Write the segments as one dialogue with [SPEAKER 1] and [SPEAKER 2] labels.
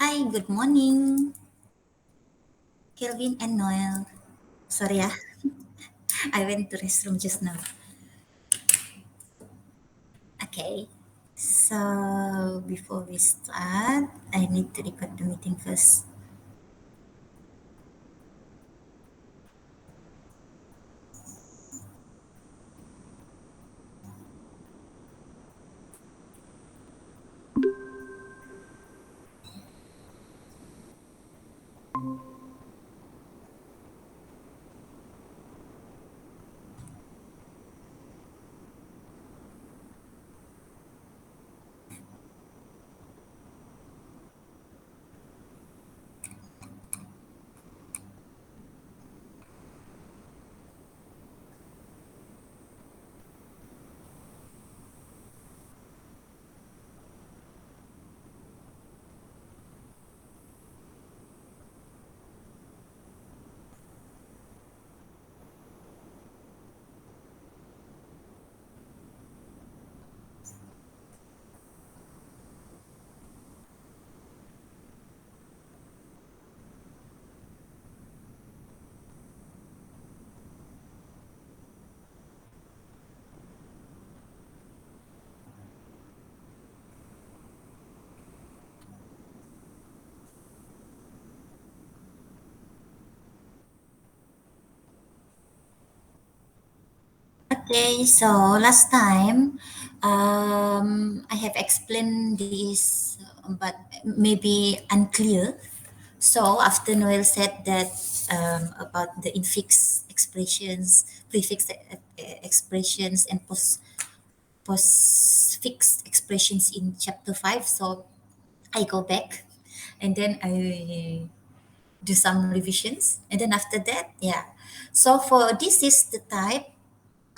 [SPEAKER 1] Hi, good morning, Kelvin and Noel. Sorry ya, I went to restroom just now. Okay, so before we start, I need to record the meeting first. Okay, so last time I have explained this, but maybe unclear. So after Noel said that about the infix expressions, prefix expressions, and postfix expressions in chapter 5, so I go back and then I do some revisions, and then after that, yeah. So for this is the type.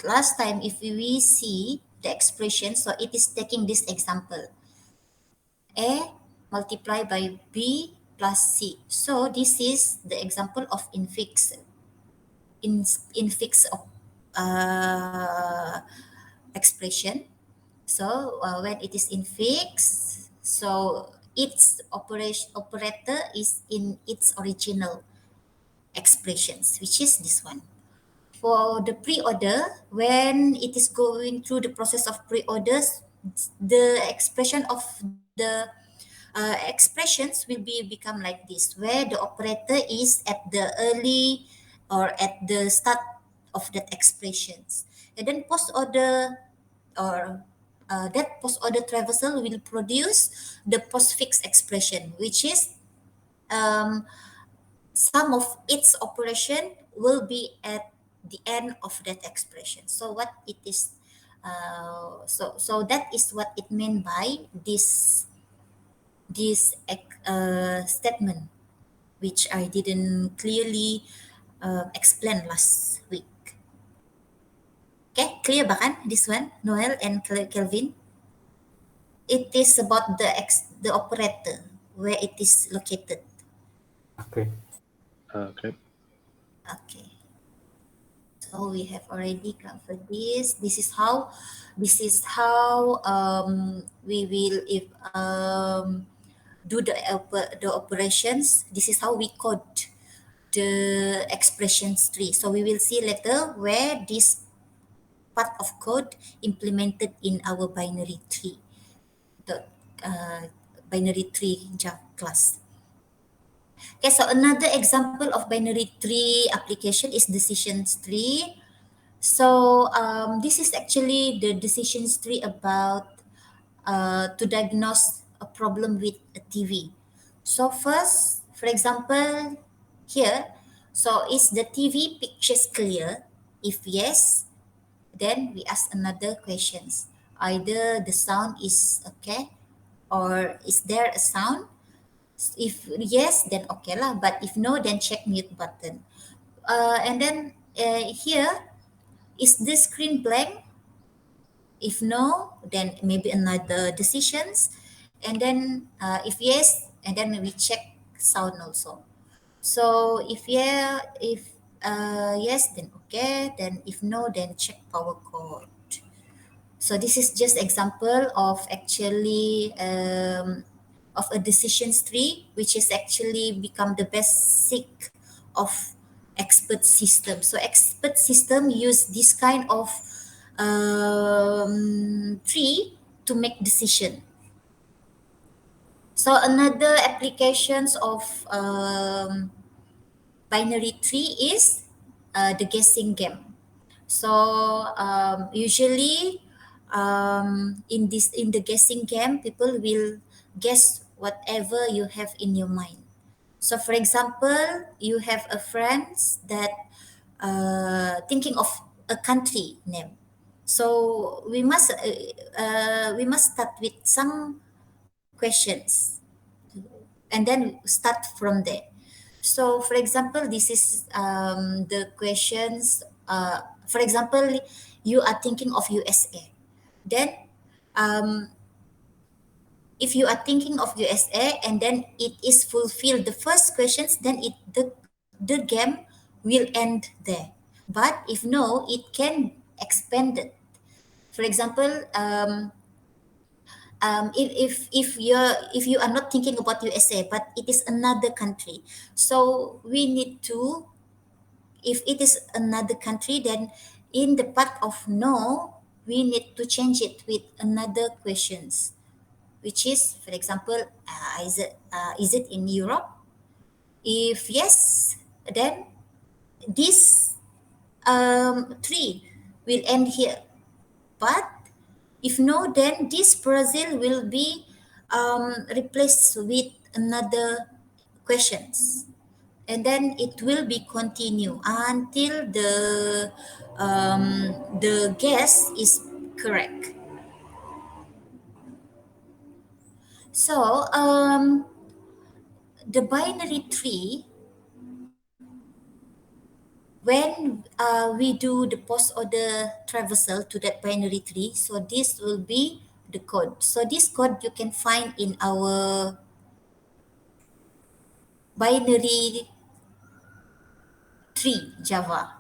[SPEAKER 1] Last time, if we see the expression, so it is taking this example: A multiplied by B plus C. So this is the example of infix of uh, expression. So when it is infix, so its operator is in its original expressions, which is this one. For the pre-order, when it is going through the process of pre-orders, the expression of the expressions will become like this, where the operator is at the early or at the start of that expressions, and then post order or that post order traversal will produce the postfix expression, which is um, some of its operation will be at the end of that expression. So what it is, so that is what it meant by this statement, which I didn't clearly explain last week. Okay, clear ba kan this one, Noel and Kelvin? It is about the operator, where it is located.
[SPEAKER 2] Okay. Great.
[SPEAKER 1] Okay. So we have already covered this. This is how we will if do the operations. This is how we code the expressions tree. So we will see later where this part of code implemented in our binary tree, the uh, binary tree Java class. Okay, so another example of binary tree application is decisions tree. So this is actually the decisions tree about to diagnose a problem with a TV. So first, for example, here, so is the TV pictures clear? If yes, then we ask another questions. Either the sound is okay, or is there a sound? If yes, then okay lah. But if no, then check mute button. And then here, is the screen blank? If no, then maybe another decisions. And then if yes, and then we check sound also. So if yeah, if yes, then okay. Then if no, then check power cord. So this is just example of actually of a decisions tree, which is actually become the basic of expert system. So expert system use this kind of tree to make decision. So another applications of binary tree is the guessing game. So usually in the guessing game, people will guess whatever you have in your mind. So for example, you have a friend that thinking of a country name. So we must start with some questions and then start from there. So, for example, this is the questions. For example, you are thinking of USA. Then, um, if you are thinking of USA and then it is fulfilled the first questions, then the game will end there. But if no, it can expand it. For example, if you are not thinking about USA, but it is another country, so we need to, if it is another country, then in the part of no, we need to change it with another questions, which is, for example, is it in Europe? If yes, then this tree will end here. But if no, then this Brazil will be replaced with another questions, and then it will be continue until the guess is correct. So the binary tree, when we do the post order traversal to that binary tree, so this will be the code. So this code you can find in our binary tree Java.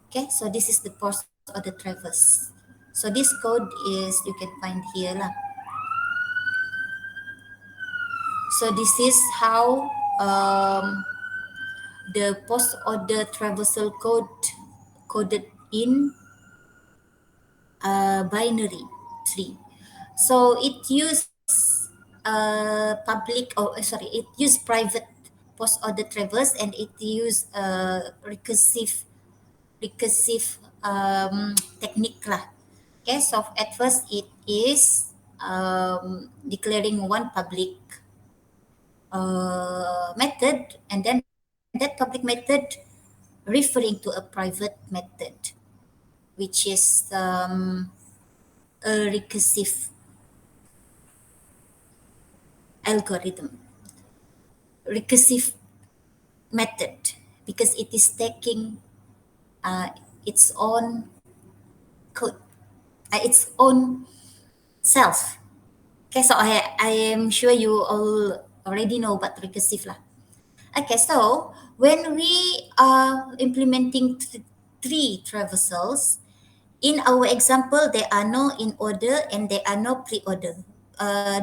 [SPEAKER 1] Okay, so this is the post order traverse. So this code is you can find here lah. So this is how the post order traversal code coded in binary tree. So it use it use private post order traverse, and it use recursive technique lah. Okay, so at first it is declaring one public method, and then that public method referring to a private method, which is a recursive algorithm, recursive method, because it is taking uh, its own code, its own self. Okay, so I am sure you all already know about recursive lah. Okay, so when we are implementing three traversals, in our example, there are no in order and there are no pre-order.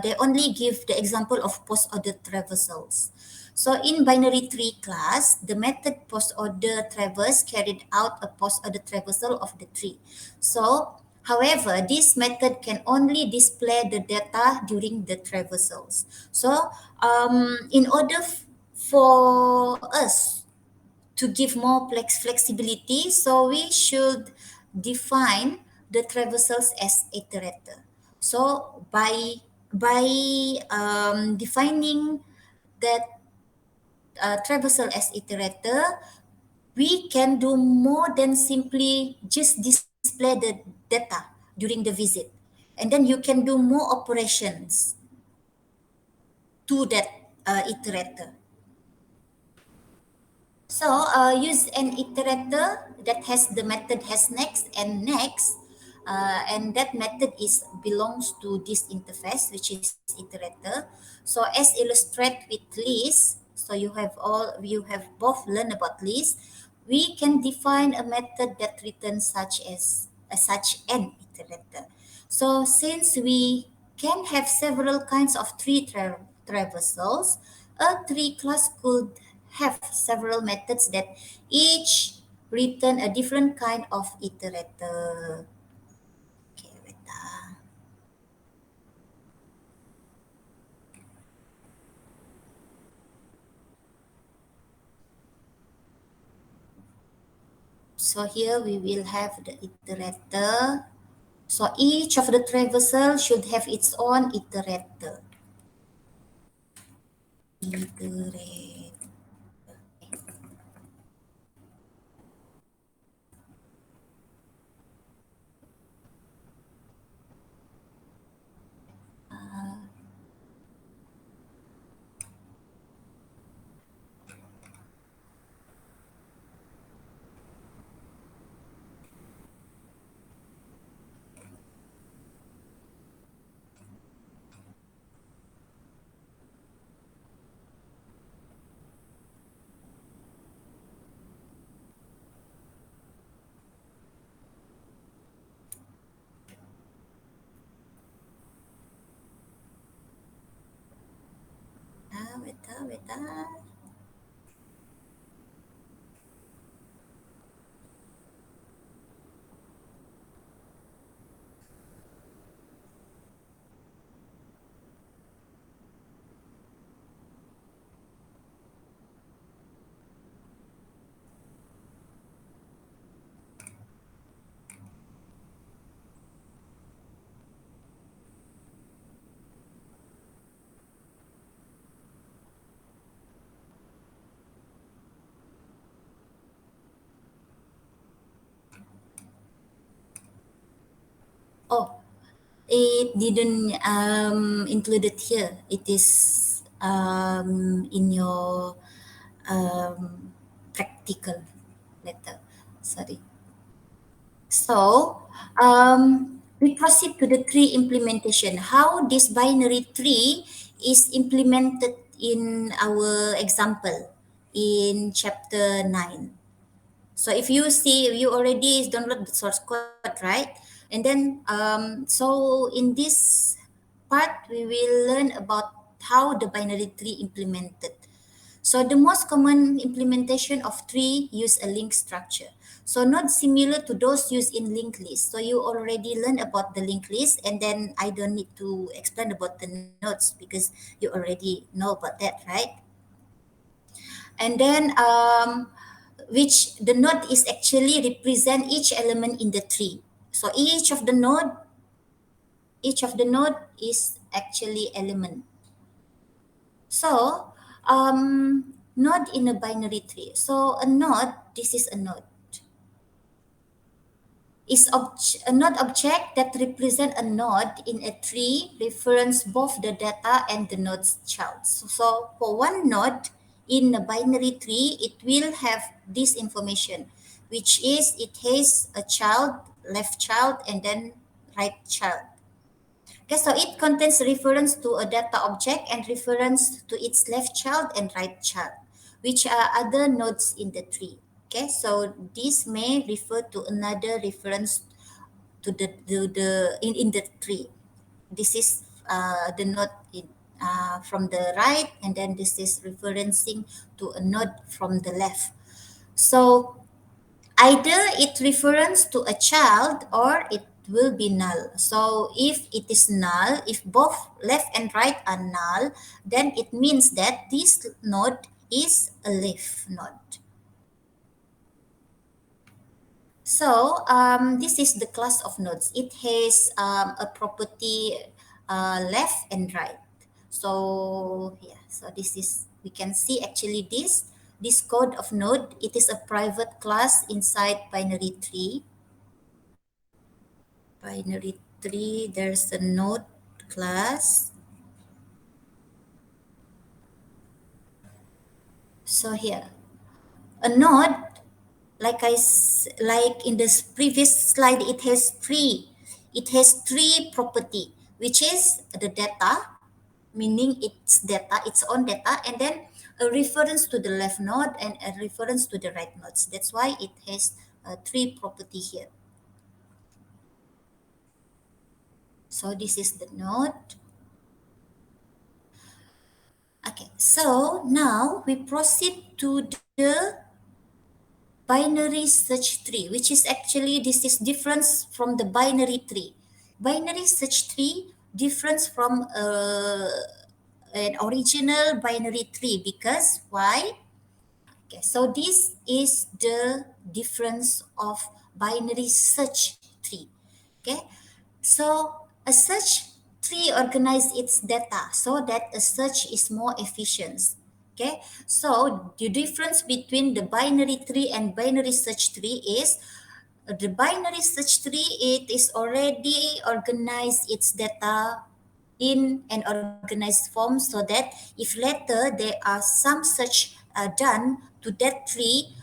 [SPEAKER 1] They only give the example of post-order traversals. So in binary tree class, the method post-order traverse carried out a post-order traversal of the tree. So, however, this method can only display the data during the traversals. So, in order for us to give more flexibility, so we should define the traversals as iterator. So by defining that traversal as iterator, we can do more than simply just display the data during the visit, and then you can do more operations to that iterator. So use an iterator that has the method has next and next, and that method is belongs to this interface, which is iterator. So as illustrate with list, so you have both learn about list. We can define a method that returns such an iterator. So since we can have several kinds of tree traversals. A tree class could have several methods that each return a different kind of iterator. Okay, wait. So here we will have the iterator. So each of the traversal should have its own iterator. Iterator. Wait, wait. Oh, it didn't include it here. It is in your practical letter. Sorry. So we proceed to the tree implementation. How this binary tree is implemented in our example in chapter 9. So if you see, you already download the source code, right? And then, so in this part, we will learn about how the binary tree implemented. So the most common implementation of tree use a link structure. So not similar to those used in linked list. So you already learned about the linked list, and then I don't need to explain about the nodes because you already know about that, right? And then which the node is actually represent each element in the tree. So each of the node is actually element. So node in a binary tree. So a node, this is a node, is a node object that represent a node in a tree reference both the data and the node's child. So for one node in a binary tree, it will have this information, which is it has a child, left child, and then right child. Okay, so it contains reference to a data object and reference to its left child and right child, which are other nodes in the tree. Okay, so this may refer to another reference in the tree. This is the node from the right, and then this is referencing to a node from the left. So either it refers to a child or it will be null. So if it is null, if both left and right are null, then it means that this node is a leaf node. So this is the class of nodes. It has a property left and right. So yeah, so this is, we can see actually this code of node. It is a private class inside binary tree. Binary tree. There's a node class. So here, a node, like in this previous slide, it has three property, which is the data, meaning its data, its own data, and then a reference to the left node and a reference to the right nodes. That's why it has three property here. So this is the node. Okay, so now we proceed to the binary search tree, which is actually this is difference from the binary tree. Binary search tree difference from an original binary tree because why? Okay, so this is the difference of binary search tree. Okay, so a search tree organizes its data so that a search is more efficient. Okay, so the difference between the binary tree and binary search tree is the binary search tree, it is already organized its data in an organized form so that if later there are some search done to that tree,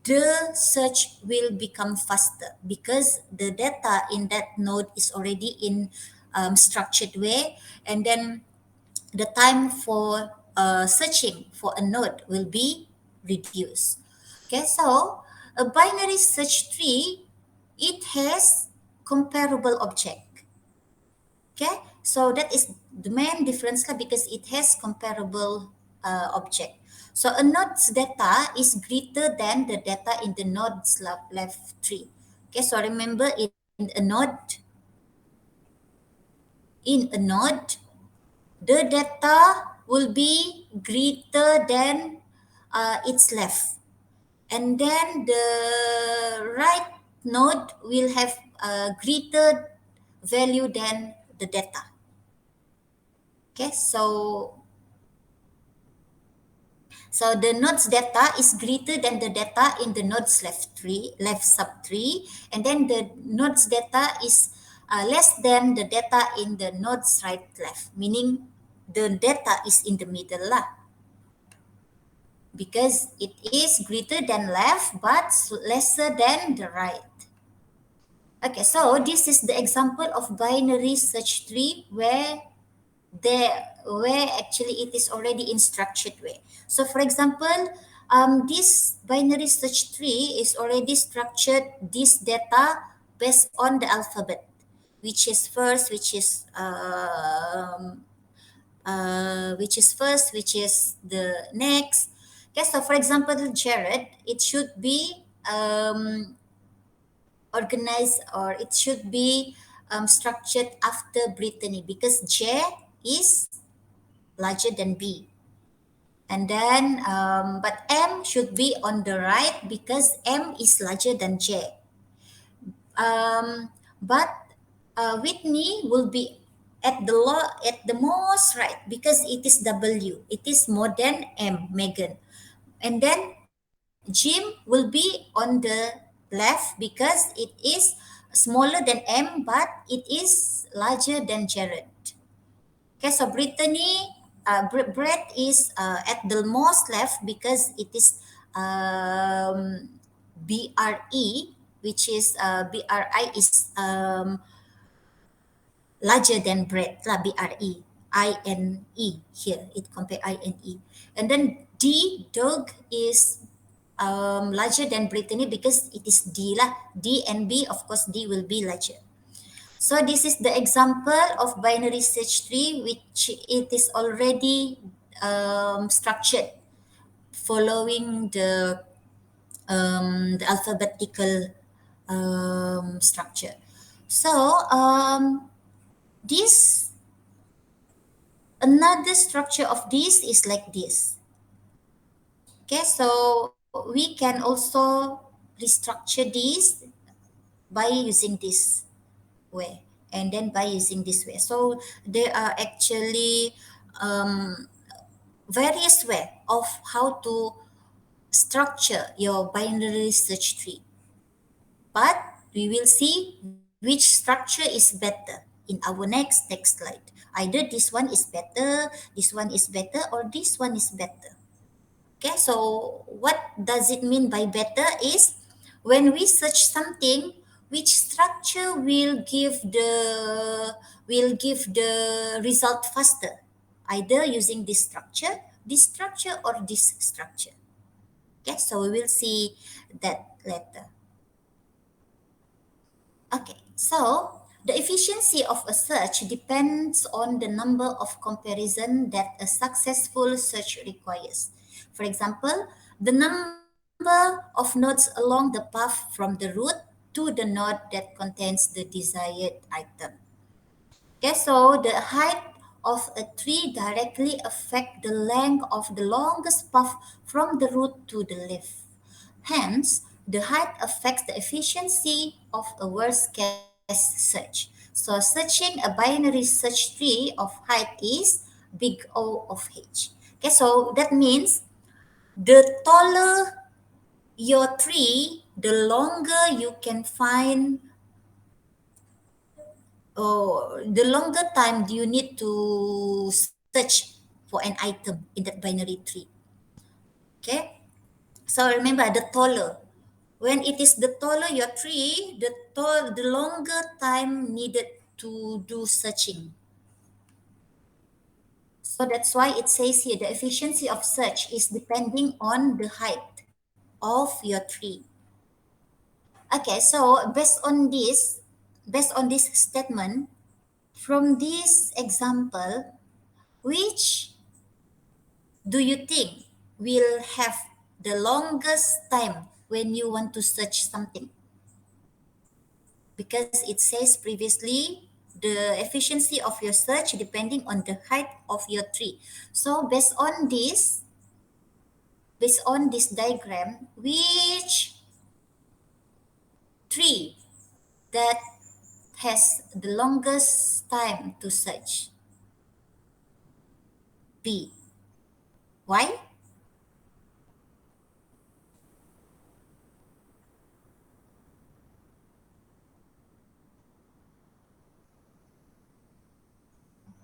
[SPEAKER 1] the search will become faster because the data in that node is already in structured way, and then the time for searching for a node will be reduced. Okay, so a binary search tree, it has comparable object. Okay, so that is the main difference lah because it has comparable object. So a node's data is greater than the data in the node's left tree. Okay, so remember in a node, the data will be greater than its left, and then the right node will have a greater value than the data. Okay, so the node's data is greater than the data in the node's left subtree, and then the node's data is less than the data in the node's right left, meaning the data is in the middle lah, because it is greater than left but lesser than the right. Okay, so this is the example of binary search tree where actually it is already in structured way. So for example, this binary search tree is already structured this data based on the alphabet, which is first, which is first, which is the next. Okay, so for example, Jared, it should be organized, or it should be structured after Brittany because J is larger than B. And then, but M should be on the right because M is larger than J. But Whitney will be at the most right because it is W. It is more than M, Megan. And then Jim will be on the left because it is smaller than M, but it is larger than Jared. Okay, so Brittany, Brett is at the most left because it is BRE, which is BRI is larger than Brett, lah, BRE. INE here, it compare INE. And then Doug is larger than Brittany because it is D lah. D and B, of course, D will be larger. So this is the example of binary search tree, which it is already structured following the alphabetical structure. So this another structure of this is like this. Okay, so we can also restructure this by using this way, and then by using this way. So there are actually various way of how to structure your binary search tree, but we will see which structure is better in our next slide. Either this one is better, this one is better, or this one is better. Okay, so what does it mean by better is when we search something, which structure will give the result faster, either using this structure, or this structure. Okay, so we will see that later. Okay, so The efficiency of a search depends on the number of comparison that a successful search requires. For example, the number of nodes along the path from the root to the node that contains the desired item. Okay, so the height of a tree directly affect the length of the longest path from the root to the leaf. Hence, the height affects the efficiency of a worst case search. So searching a binary search tree of height is big O of H. Okay, so that means the taller your tree, the longer you can find, or the longer time do you need to search for an item in that binary tree. Okay, so remember the taller. When it is the taller your tree, the longer time needed to do searching. So that's why it says here the efficiency of search is depending on the height of your tree. Okay, so based on this statement, from this example, which do you think will have the longest time when you want to search something? Because it says previously the efficiency of your search depending on the height of your tree. So based on this diagram, which tree that has the longest time to search? B. Why?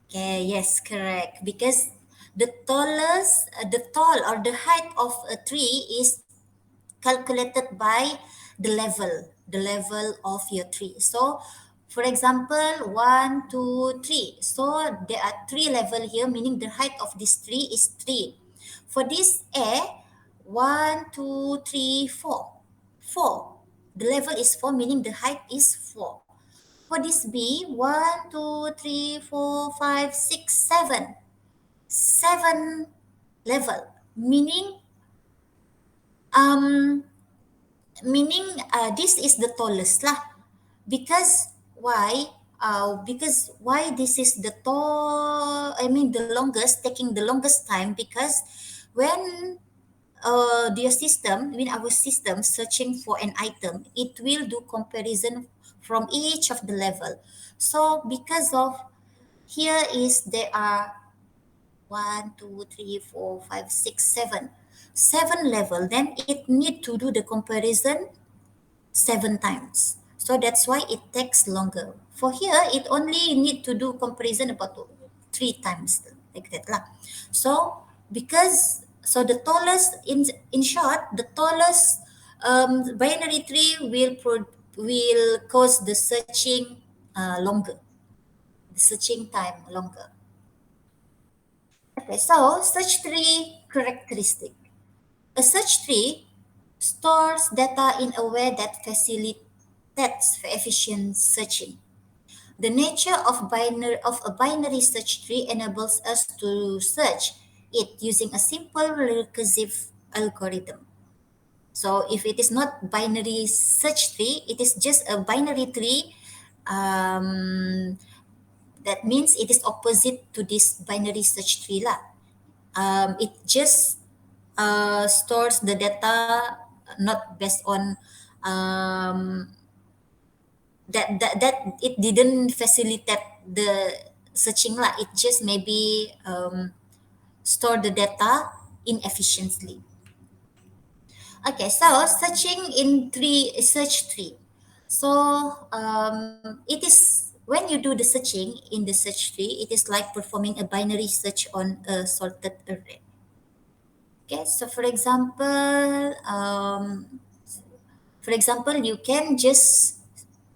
[SPEAKER 1] Okay, yes, correct. Because the tall or the height of a tree is calculated by the level of your tree. So, for example, one, two, three. So there are three level here, meaning the height of this tree is three. For this A, one, two, three, four. Four. The level is four, meaning the height is four. For this B, one, two, three, four, five, six, seven. Seven level, um meaning this is the tallest lah. Because why? Because why this is the tall, I mean the longest, taking the longest time, because when their system, when our system searching for an item, it will do comparison from each of the level. So because of here is there are one, two, three, four, five, six, seven. Seven level, then it need to do the comparison seven times. So that's why it takes longer. For here, it only need to do comparison about three times like that lah. So the tallest in short, the tallest binary tree will cause the searching longer, the searching time longer. Okay, so search tree characteristic. A search tree stores data in a way that facilitates efficient searching. The nature of a binary search tree enables us to search it using a simple recursive algorithm. So if it is not binary search tree, it is just a binary tree. Um, that means it is opposite to this binary search tree lah. It just stores the data not based on um, that it didn't facilitate the searching lah. It just maybe store the data inefficiently. Okay, so searching in search tree. So it is when you do the searching in the search tree, it is like performing a binary search on a sorted array. Okay, so for example, you can just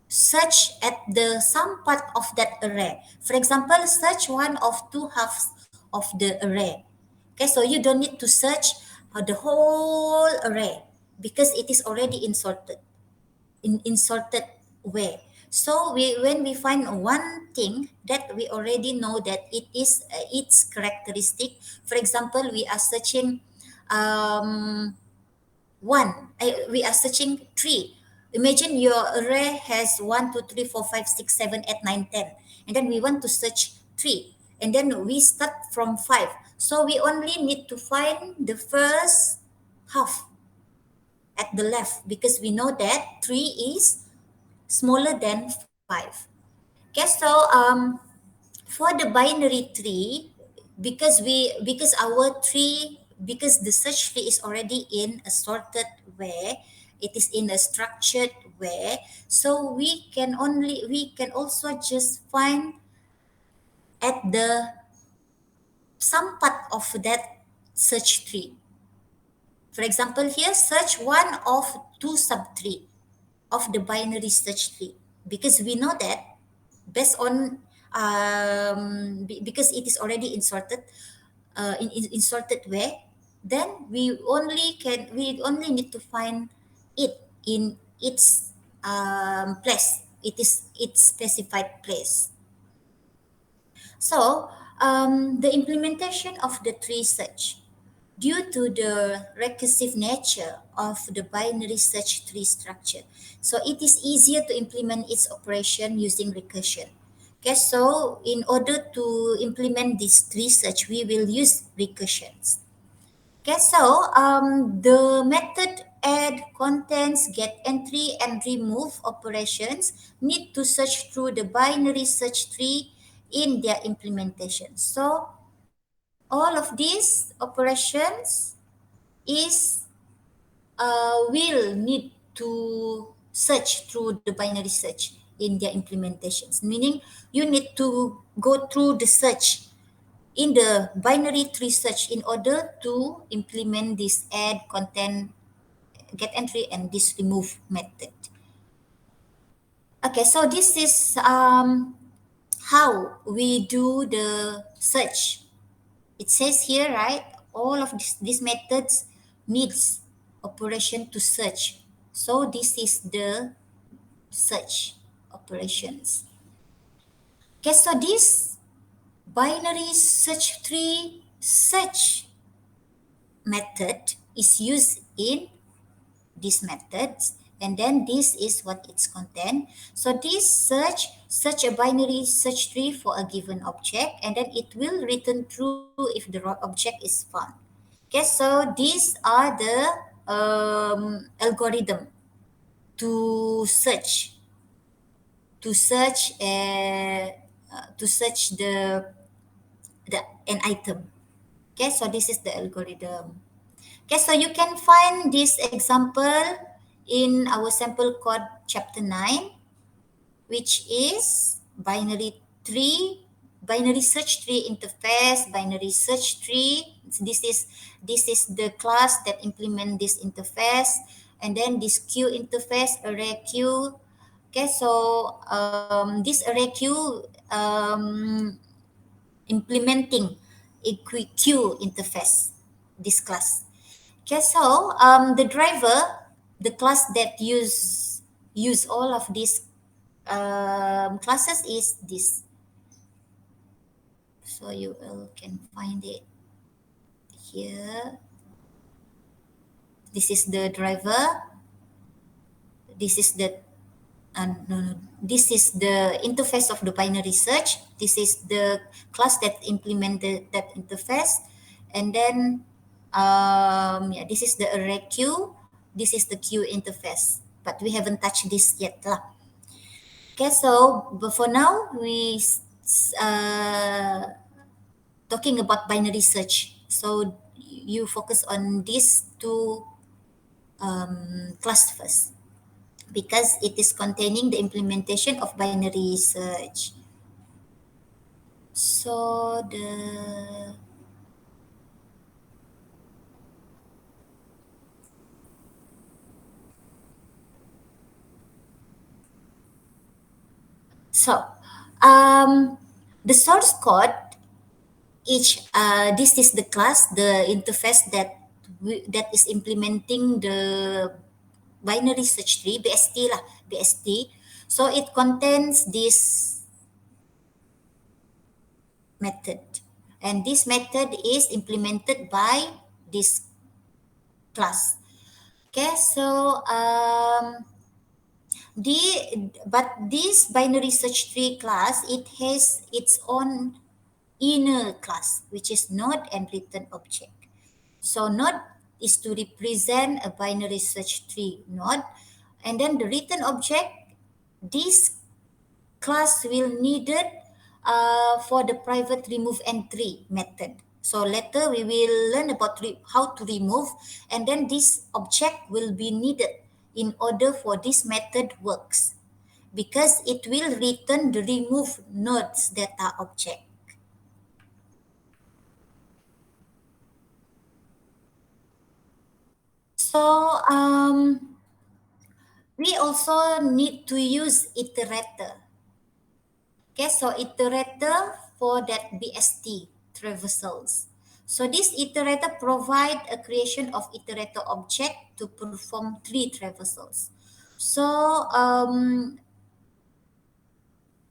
[SPEAKER 1] search at the some part of that array. For example, search one of two halves of the array. Okay, so you don't need to search the whole array because it is already insorted in sorted way. So when we find one thing that we already know that it is its characteristic. For example, we are searching um, we are searching three. Imagine your array has 1, 2, 3, 4, 5, 6, 7, 8, 9, 10, and then we want to search three, and then we start from five. So we only need to find the first half at the left because we know that three is smaller than five. Okay, so for the binary tree, because our tree, because the search tree is already in a sorted way, it is in a structured way, so we can also just find at the some part of that search tree. For example, here search one of two subtree of the binary search tree, because we know that based on because it is already inserted in sorted way, then we only need to find it in its place, it is its specified place. So the implementation of the tree search, due to the recursive nature of the binary search tree structure, so it is easier to implement its operation using recursion. Okay, so in order to implement this tree search, we will use recursions. Okay, so the method add, contents, get entry, and remove operations need to search through the binary search tree in their implementation. So all of these operations is will need to search through the binary search in their implementations, meaning you need to go through the search in the binary tree search in order to implement this add, content, get entry, and this remove method. Okay, so this is how we do the search. It says here, right? All of these methods needs operation to search. So this is the search operations. Okay, so this binary search tree search method is used in these methods, and then this is what its content. So this search a binary search tree for a given object, and then it will return true if the object is found. Okay, so these are the algorithm to search to search to search the an item. Okay, so this is the algorithm. Okay, so you can find this example in our sample code chapter 9, which is binary search tree interface, binary search tree. This is the class that implement this interface, and then this queue interface, array queue. Okay, so this array queue implementing a queue interface, this class. Okay, so the driver, the class that use all of these classes is this. So you all can find it here. This is the driver. This is the no, no, this is the interface of the binary search. This is the class that implemented that interface, and then yeah, this is the array queue. This is the queue interface, but we haven't touched this yet lah. Okay, so but for now talking about binary search. So you focus on these two class first, because it is containing the implementation of binary search. So so um, the source code, each this is the class, the interface that is implementing the binary search tree, BST lah, BST. So it contains this method. And this method is implemented by this class. Okay, so but this binary search tree class, it has its own inner class, which is node and written object. So node is to represent a binary search tree node, and then the written object, this class will needed for the private remove entry method. So later we will learn about how to remove, and then this object will be needed in order for this method works, because it will return the remove nodes data object. So we also need to use iterator. Okay, so iterator for that BST traversals. So this iterator provide a creation of iterator object to perform three traversals. So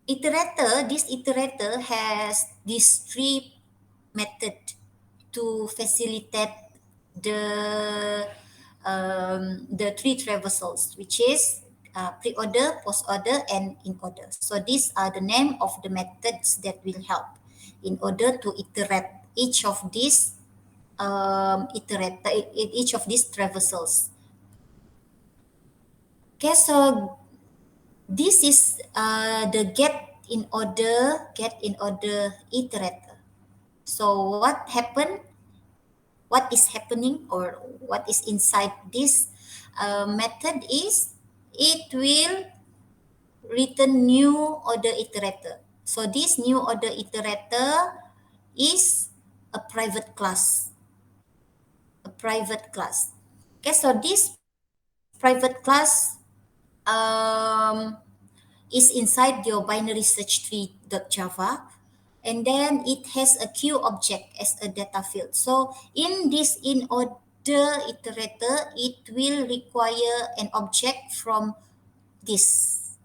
[SPEAKER 1] this iterator has these three method to facilitate the three traversals, which is pre-order, post-order, and in-order. So these are the name of the methods that will help in order to iterate each of these each of these traversals. Okay, so this is the get in order iterator. So what is happening, or what is inside this method is it will return new order iterator. So this new order iterator is a private class, Okay, so this private class um, is inside your binary search tree.java, and then it has a queue object as a data field. So in this in order iterator, it will require an object from this.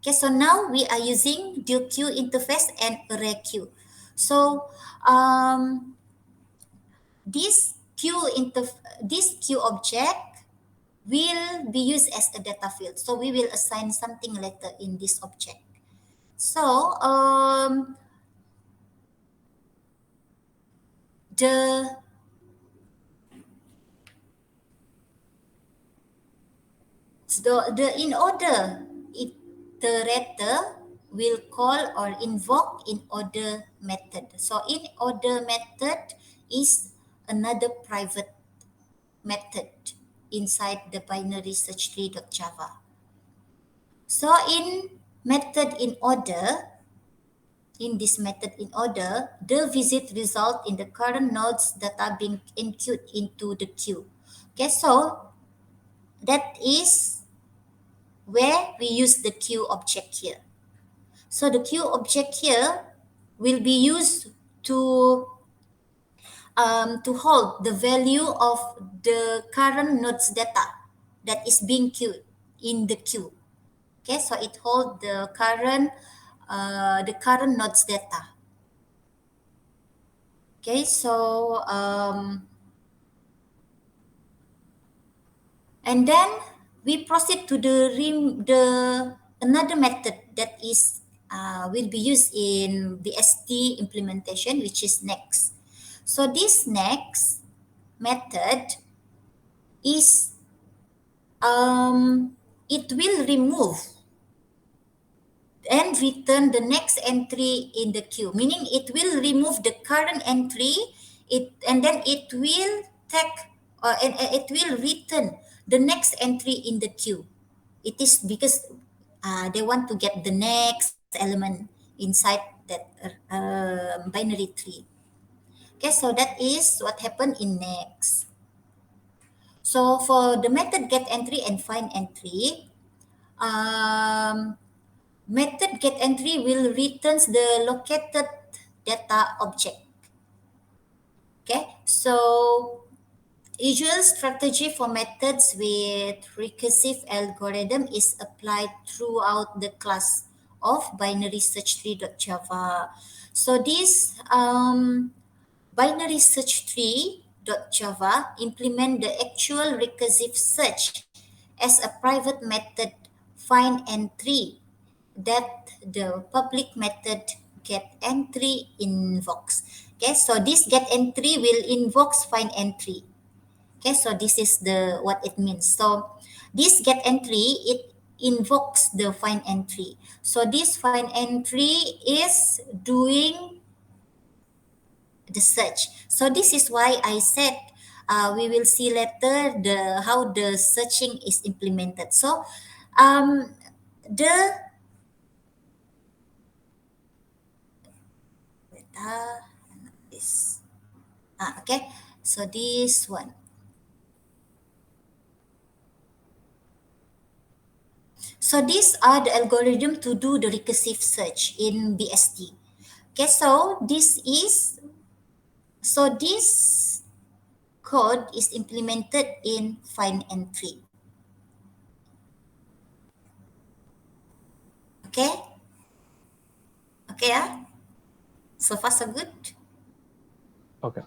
[SPEAKER 1] Okay, so now we are using the queue interface and array queue. So um, this queue object will be used as a data field. So we will assign something later in this object. So the the in order iterator will call or invoke in order method. So in order method is another private method inside the binary search tree.java. So in this method in order, the visit result in the current nodes that are being enqueued into the queue. Okay, so that is where we use the queue object here. So the queue object here will be used to hold the value of the current nodes data that is being queued in the queue. Okay, so it holds the current nodes data. Okay, so and then we proceed to the another method that is will be used in the ST implementation, which is next. So this next method is it will remove and return the next entry in the queue, meaning it will remove the current entry, and then it will take and it will return the next entry in the queue. It is because they want to get the next element inside that binary tree. Okay, so that is what happened in next. So for the method get entry and find entry, um, method get entry will returns the located data object. Okay, so Usual strategy for methods with recursive algorithm is applied throughout the class of binary search tree.java. So this binary search tree.java implement the actual recursive search as a private method find entry that the public method get entry invokes. Okay, so this get entry will invokes find entry. Okay, so this is the what it means. So this get entry it invokes the find entry. So this find entry is doing the search. So this is why I said we will see later the how the searching is implemented. So um, the wait, this okay. So this one. So these are the algorithm to do the recursive search in BST. Okay, so this code is implemented in find entry. Okay, okay, so far so good.
[SPEAKER 2] Okay.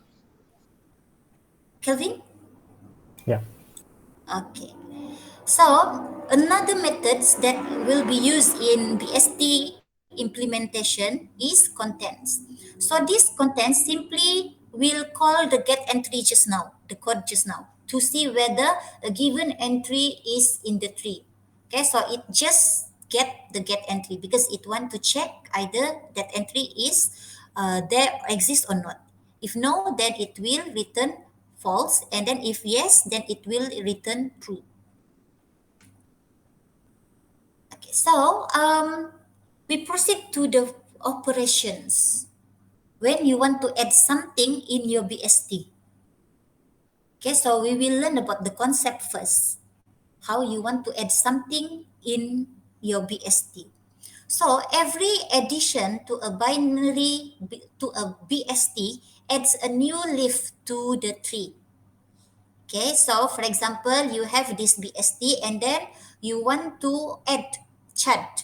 [SPEAKER 1] Kelvin.
[SPEAKER 2] Yeah.
[SPEAKER 1] Okay. So another methods that will be used in BST implementation is contents. So this contents simply will call the get entry just now, the code just now, to see whether a given entry is in the tree. Okay, so it just get the get entry because it want to check either that entry is there exists or not. If no, then it will return false, and then if yes, then it will return true. Okay, so we proceed to the operations. When you want to add something in your BST, okay, so we will learn about the concept first. How you want to add something in your BST. So every addition to a to a BST adds a new leaf to the tree. Okay, so for example, you have this BST and then you want to add chart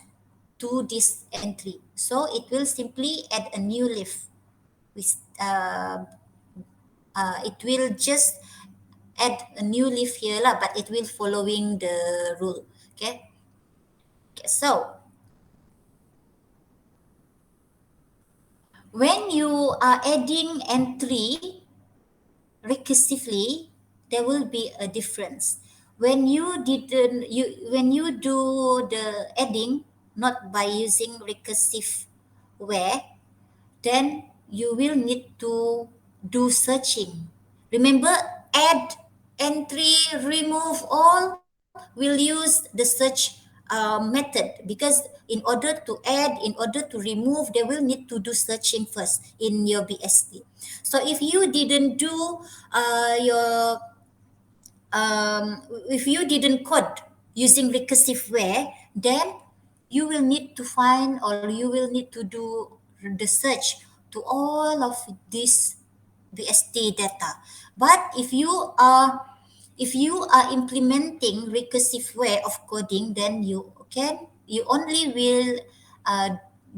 [SPEAKER 1] to this entry. So it will simply add a new leaf. With, it will just add a new leaf here lah, but it will following the rule. Okay. Okay, so when you are adding entry recursively, there will be a difference. When you do the adding not by using recursive where, then you will need to do searching. Remember, add, entry, remove all will use the search method because in order to add, in order to remove, they will need to do searching first in your BST. So if you didn't do your if you didn't code using recursive where, then you will need to find or you will need to do the search to all of this BST data. But if you are implementing recursive way of coding, then you only will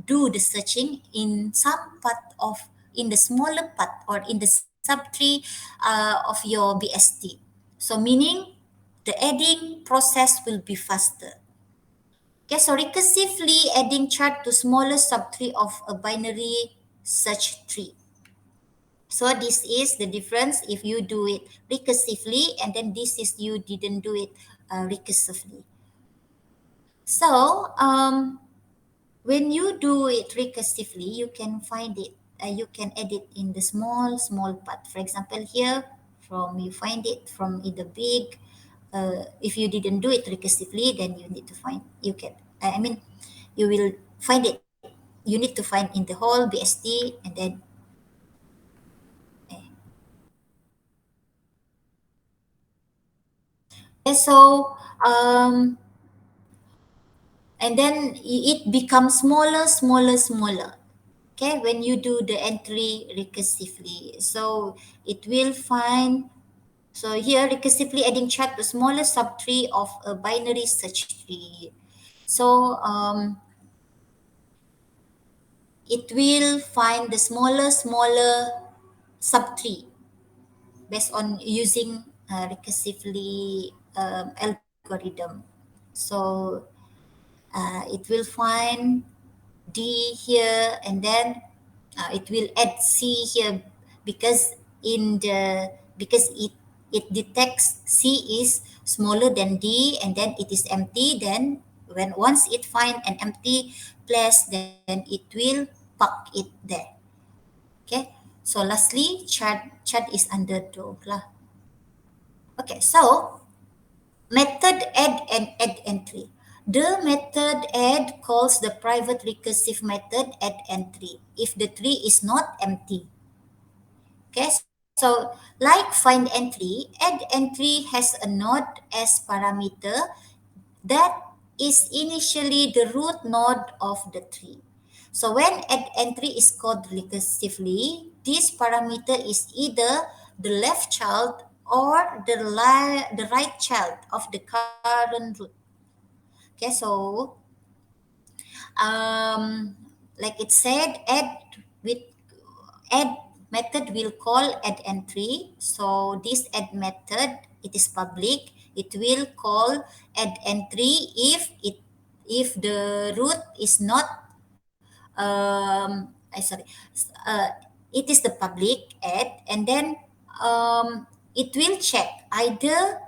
[SPEAKER 1] do the searching in some part of in the smaller part or in the subtree of your BST. So meaning the adding process will be faster. Okay, so recursively adding chart to smaller subtree of a binary search tree. So this is the difference if you do it recursively, and then this is you didn't do it recursively. So when you do it recursively, you can find it. You can edit in the small part. For example, here from you find it from in the big. If you didn't do it recursively, then you need to find. You can. I mean, you will find it. You need to find in the whole BST and then. eh. Okay, so and then it becomes smaller. Okay, when you do the entry recursively, so it will find So here, recursively adding chart to smallest subtree of a binary search tree. So it will find the smaller subtree based on using recursively algorithm. So it will find D here, and then it will add C here because in the because it detects C is smaller than D, and then it is empty. Then when once it find an empty place, then it will park it there. Okay. So lastly, chart is under do lah. Okay. So method add and add entry. The method add calls the private recursive method add entry if the tree is not empty. Okay, so like find entry, add entry has a node as parameter that is initially the root node of the tree. So when add entry is called recursively, this parameter is either the left child or the right child of the current root. Okay, so um, like it said, with add method will call add entry. So this add method, it is public. It will call add entry if the root is not I sorry uh, it is the public add, and then it will check either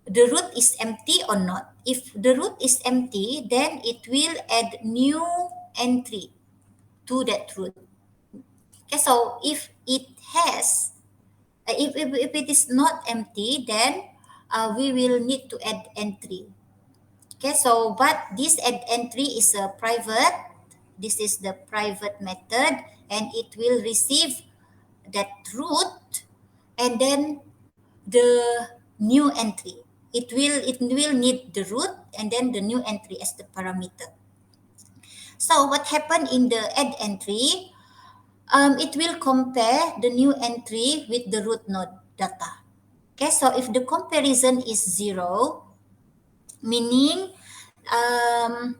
[SPEAKER 1] the root is empty or not. If the root is empty, then it will add new entry to that root. Okay, so if it has, if it is not empty, then we will need to add entry. Okay, so but this add entry is a private. This is the private method, and it will receive that root, and then the new entry. It will need the root and then the new entry as the parameter. So what happened in the add entry? It will compare the new entry with the root node data. Okay, so if the comparison is zero, meaning um,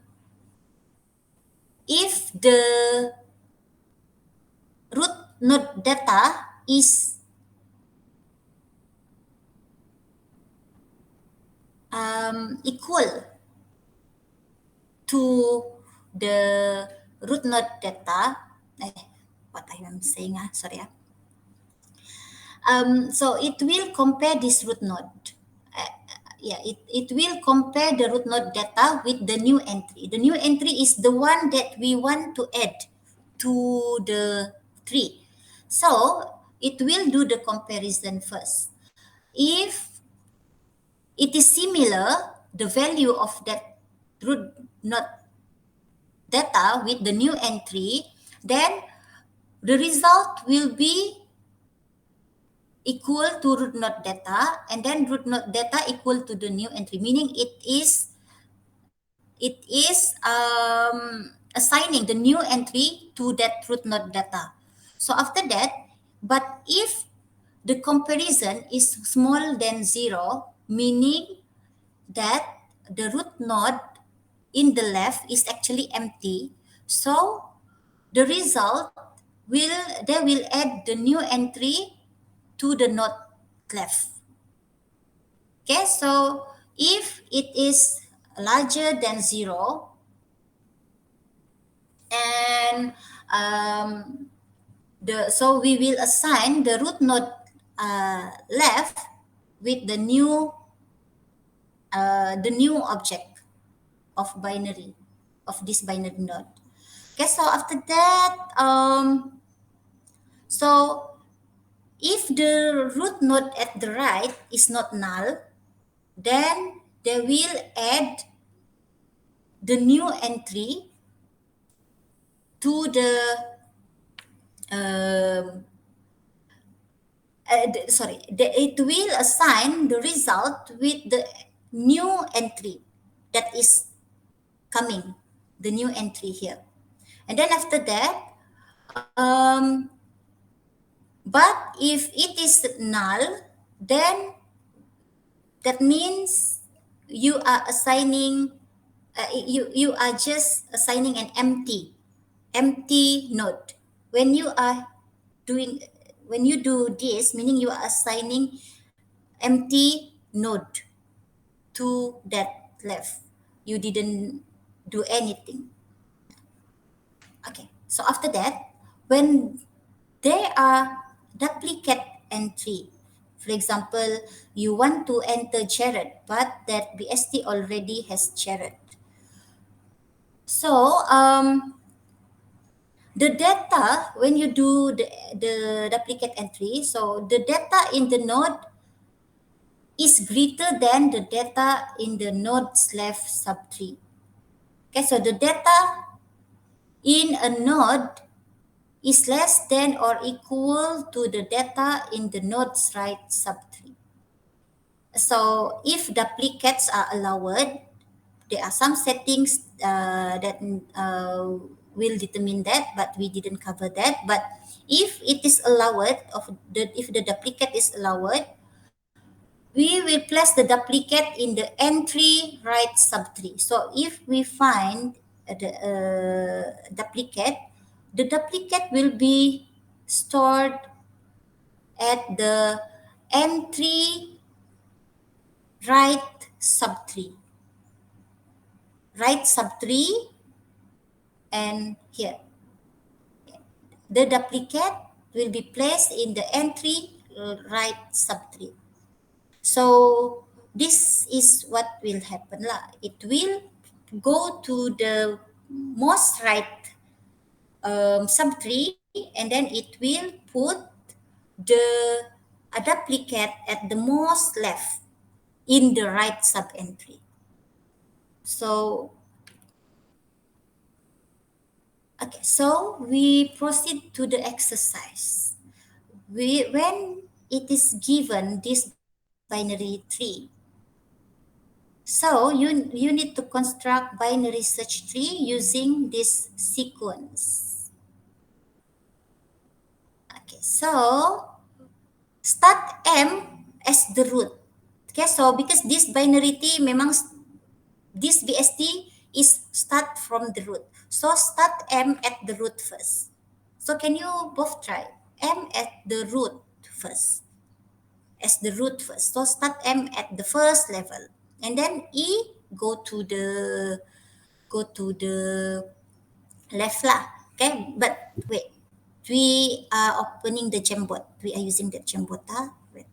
[SPEAKER 1] if the root node data is equal to the root node data, what I am saying, sorry. So it will compare this root node. Uh, it will compare the root node data with the new entry. The new entry is the one that we want to add to the tree. So it will do the comparison first. If it is similar, the value of that root node data with the new entry, then the result will be equal to root node data, and then root node data equal to the new entry, meaning it is assigning the new entry to that root node data. So after that, but if the comparison is small than zero, meaning that the root node in the left is actually empty, so the result will they will add the new entry to the node left. Okay, so if it is larger than zero, and the so we will assign the root node left with the new object of binary of this binary node. Okay, so after that, so if the root node at the right is not null, then they will add the new entry to the um, it will assign the result with the new entry that is coming, the new entry here. And then after that, But if it is null, then that means you are assigning, you are just assigning an empty node. When you are doing, when you do this, meaning you are assigning empty node to that left. You didn't do anything. Okay. So after that, when there are duplicate entry, for example, you want to enter Jared, but that BST already has Jared. So the data, when you do the duplicate entry, so the data in the node is greater than the data in the node's left subtree. Okay, so the data in a node is less than or equal to the data in the node's right subtree. So if duplicates are allowed, there are some settings that will determine that, but we didn't cover that. But if it is allowed, if the duplicate is allowed, we will place the duplicate in the entry right subtree. So if we find the duplicate, the duplicate will be stored at the entry right subtree. Right subtree, and here the duplicate will be placed in the entry right subtree. So this is what will happen lah. It will go to the most right subtree, and then it will put the a duplicate at the most left in the right subentry. So okay, so we proceed to the exercise. When it is given this binary tree, so you need to construct binary search tree using this sequence. Okay, so start M as the root. Okay, so because this binary tree memang this BST is start from the root. So start M at the root first. So can you both try? M at the root first. As the root first. So start M at the first level. And then E go to the left lah. Okay, but wait. We are opening the Gembot. We are using the Gembot. Wait.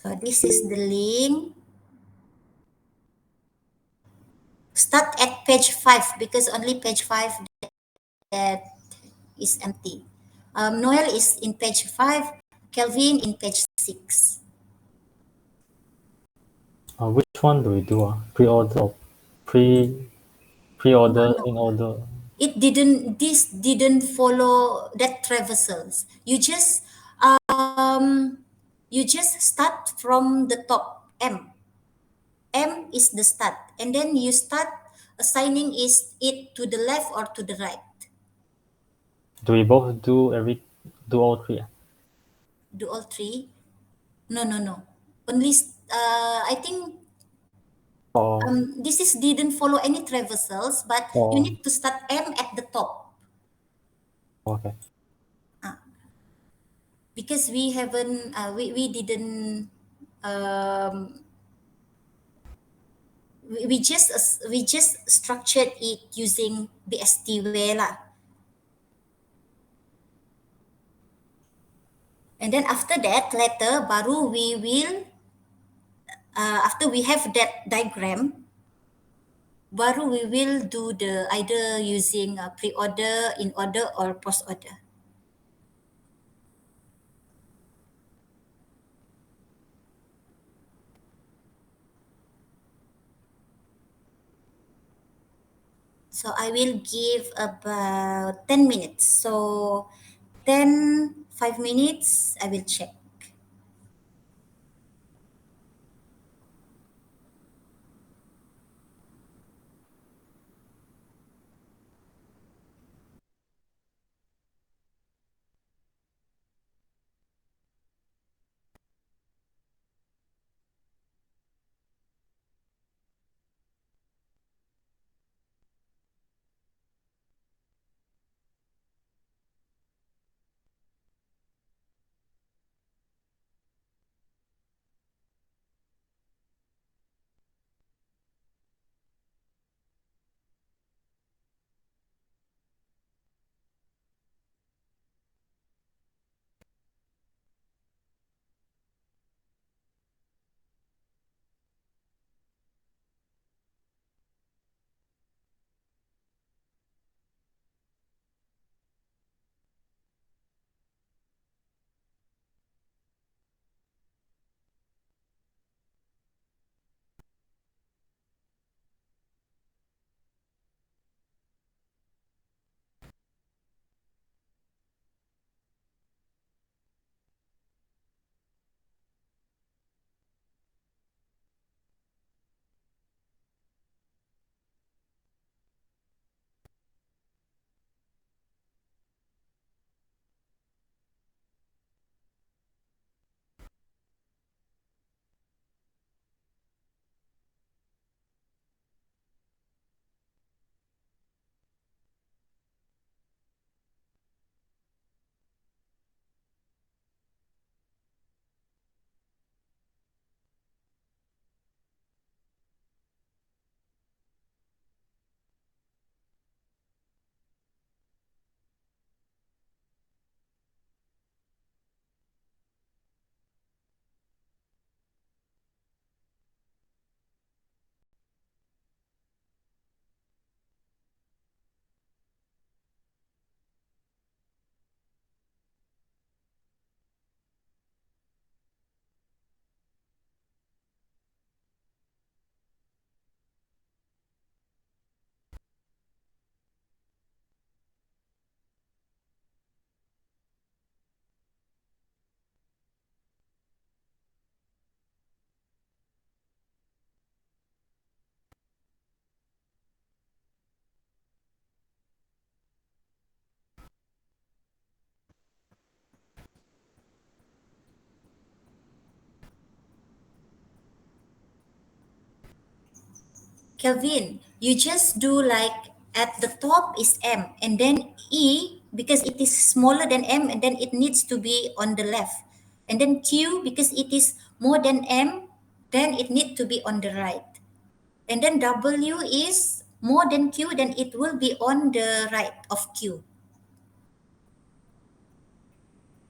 [SPEAKER 1] So this is the link. Start at page 5 because only page 5 that is empty. Noel is in page 5, Kelvin in page 6.
[SPEAKER 2] Which one do we do? Pre-order or
[SPEAKER 1] No,
[SPEAKER 2] pre-order
[SPEAKER 1] no.
[SPEAKER 2] in order?
[SPEAKER 1] This didn't follow that traversals. Um, you just start from the top, M. M is the start. And then you start assigning is it to the left or to the right.
[SPEAKER 2] Do we both do all three?
[SPEAKER 1] Do all three? No, no, no. Only, I think
[SPEAKER 2] Or
[SPEAKER 1] this is didn't follow any traversals, but you
[SPEAKER 2] or
[SPEAKER 1] need to start M at the top.
[SPEAKER 2] okay.
[SPEAKER 1] Ah, because we haven't, we didn't, um, we just structured it using BST way lah. And then after that, later, baru we will, after we have that diagram, baru we will do the either using pre-order, in order, or post-order. So I will give about 10 minutes. So 5 minutes, I will check. Kelvin, you just do like at the top is M and then E because it is smaller than M and then it needs to be on the left. And then Q because it is more than M, then it need to be on the right. And then W is more than Q, then it will be on the right of Q.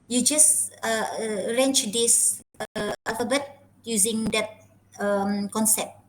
[SPEAKER 1] You just arrange this alphabet using that concept.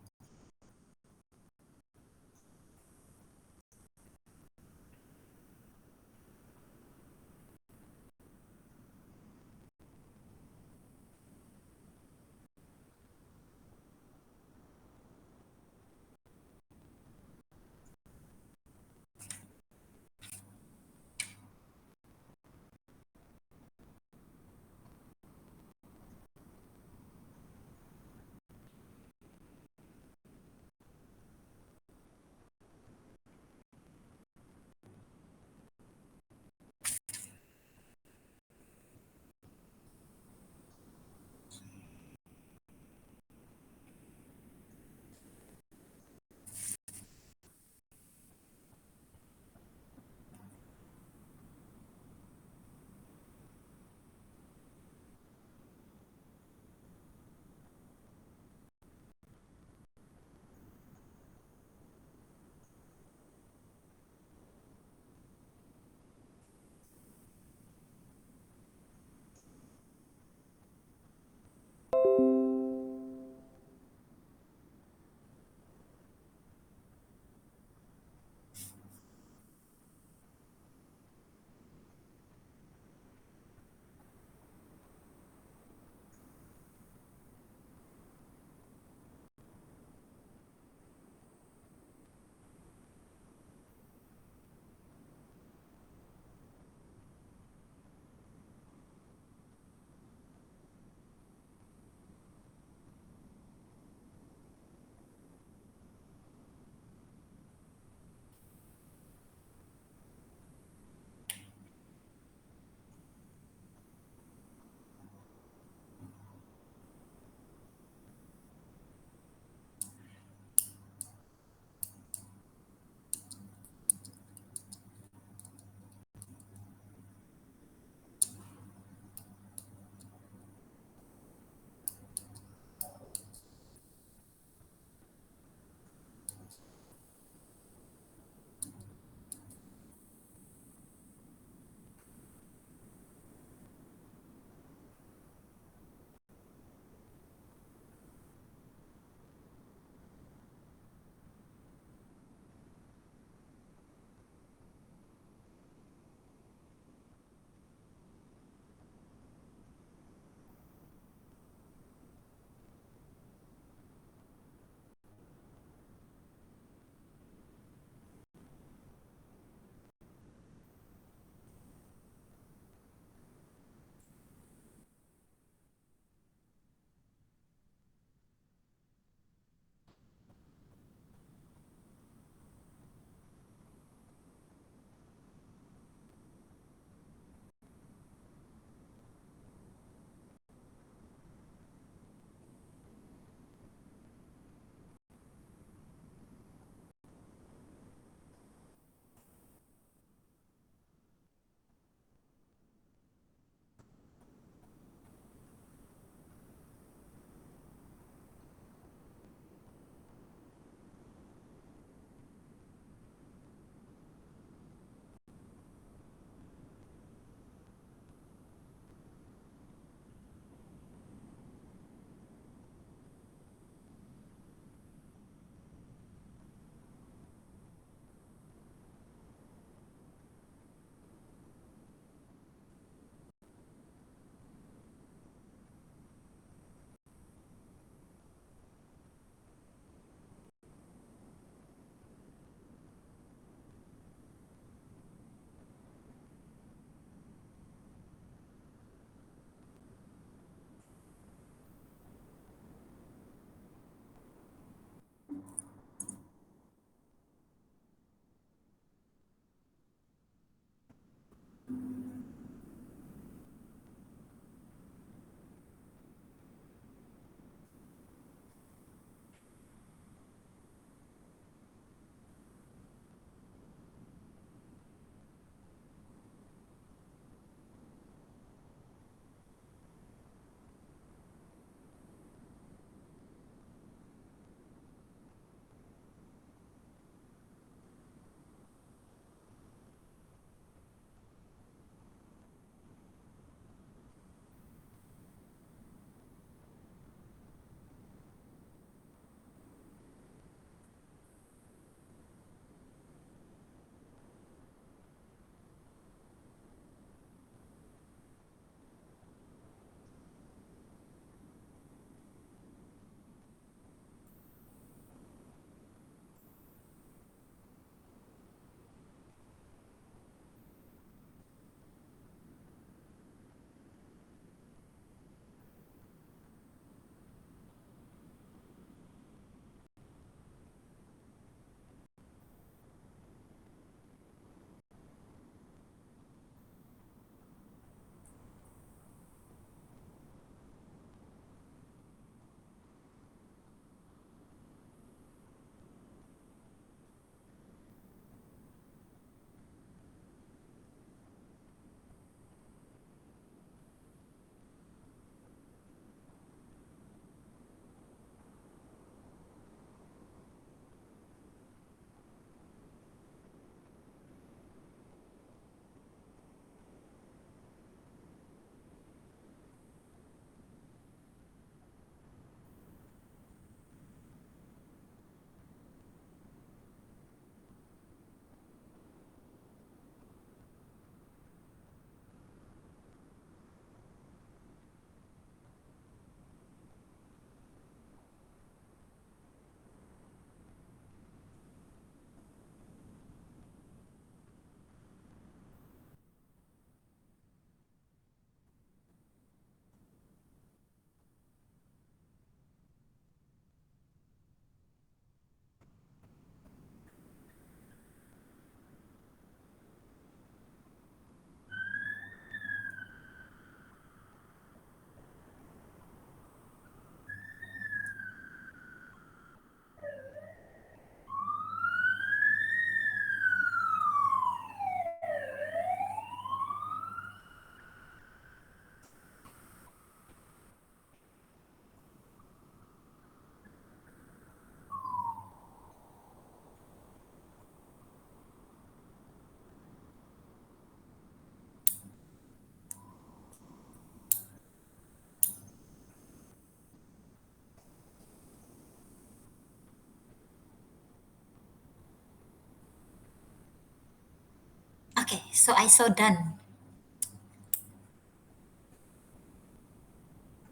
[SPEAKER 1] Okay, so I saw done,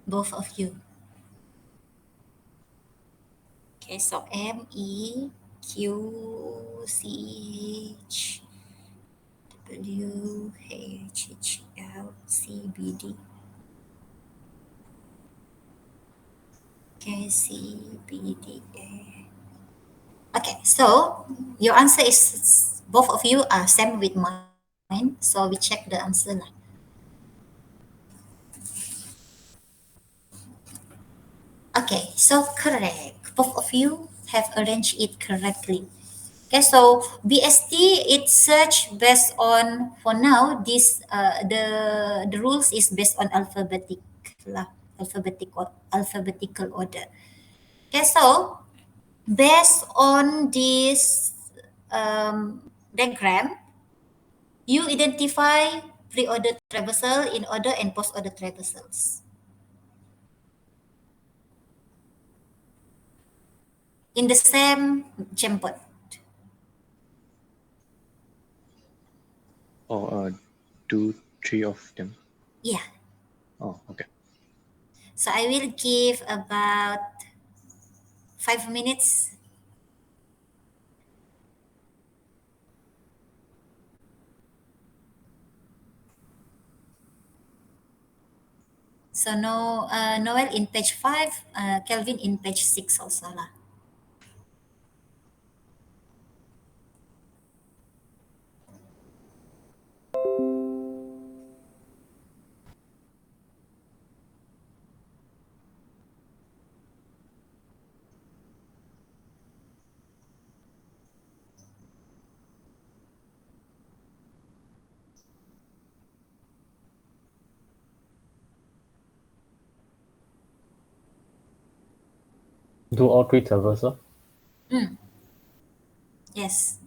[SPEAKER 1] both of you. Okay, so MEQCHWHHLCBD. Okay, CBDA. Okay, so your answer is both of you are same with mine. So we check the answer lah. Okay, so correct. Both of you have arranged it correctly. Okay, so BST it search based on, for now this the rules is based on lah, alphabetical order. Okay, so based on this diagram, you identify pre-order traversal, in order and post-order traversals in the same Jamboard.
[SPEAKER 3] Oh, do three of them.
[SPEAKER 1] Yeah.
[SPEAKER 3] Oh, okay.
[SPEAKER 1] So I will give about 5 minutes. So no, Noel in page 5, Kelvin in page 6 also lah.
[SPEAKER 2] Do all three traversal?
[SPEAKER 1] Mm. Yes.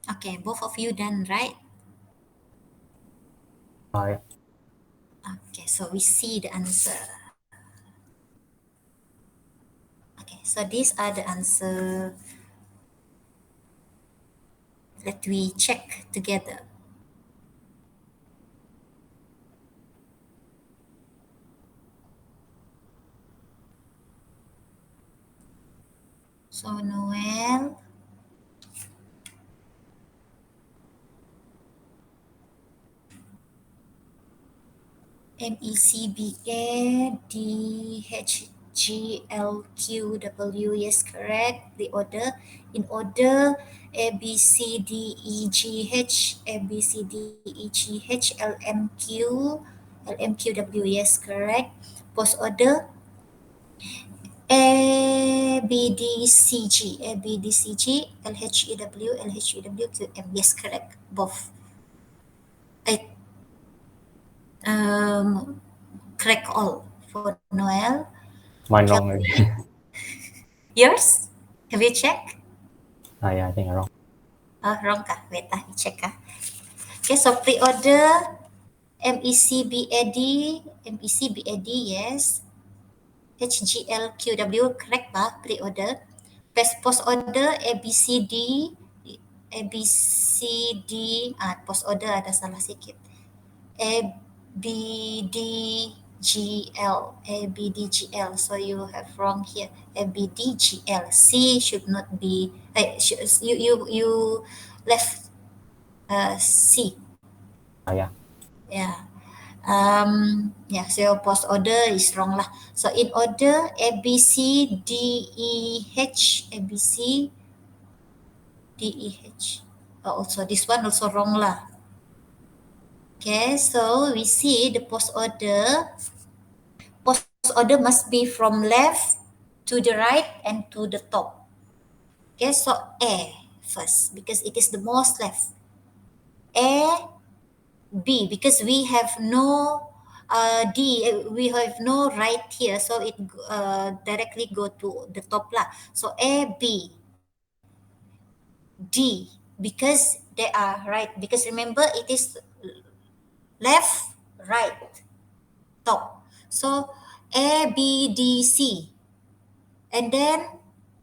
[SPEAKER 1] Okay, both of you done, right?
[SPEAKER 2] Yeah.
[SPEAKER 1] Okay, so we see the answer. Okay, so these are the answer. Let we check together. So Noel, MECBA DHGLQW, yes, correct. The order in order ABCDEGHABCDEGHLMQ LMQW, yes, correct. Post order ABDCG LHEW, yes, correct. Both. I correct all for Noel.
[SPEAKER 2] Mine wrong
[SPEAKER 1] Kelvin,
[SPEAKER 2] already.
[SPEAKER 1] yours? Have you checked?
[SPEAKER 2] Yeah, I think I'm wrong.
[SPEAKER 1] Oh, wrong kah? Wait, we check kah. Okay, so pre-order MECBAD, MECBAD, yes. HGLQW, correct ba? Pre-order. Post order ABCD, ABCD, post order ada salah sikit. ABDGL. So you have wrong here. ABDGL. C should not be. You left C.
[SPEAKER 2] Yeah.
[SPEAKER 1] Yeah. Yeah. So your post order is wrong lah. So in order ABCDEH. Also this one also wrong lah. Okay. So we see the post order. Post order must be from left to the right and to the top. Okay, so A first because it is the most left. A, B because we have no D, we have no right here, so it directly go to the top lah. So A, B, D because they are right. Because remember it is left, right, top. So A, B, D, C. And then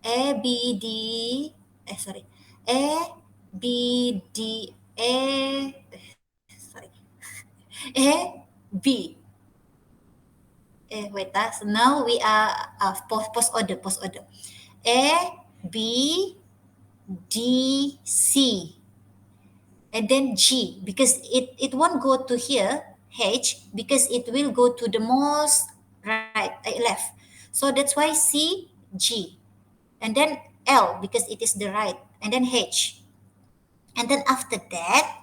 [SPEAKER 1] A B D sorry A B D sorry A B wait so now we are post order A B D C and then G because it won't go to here H because it will go to the most right left, so that's why C G and then L because it is the right, and then H, and then after that,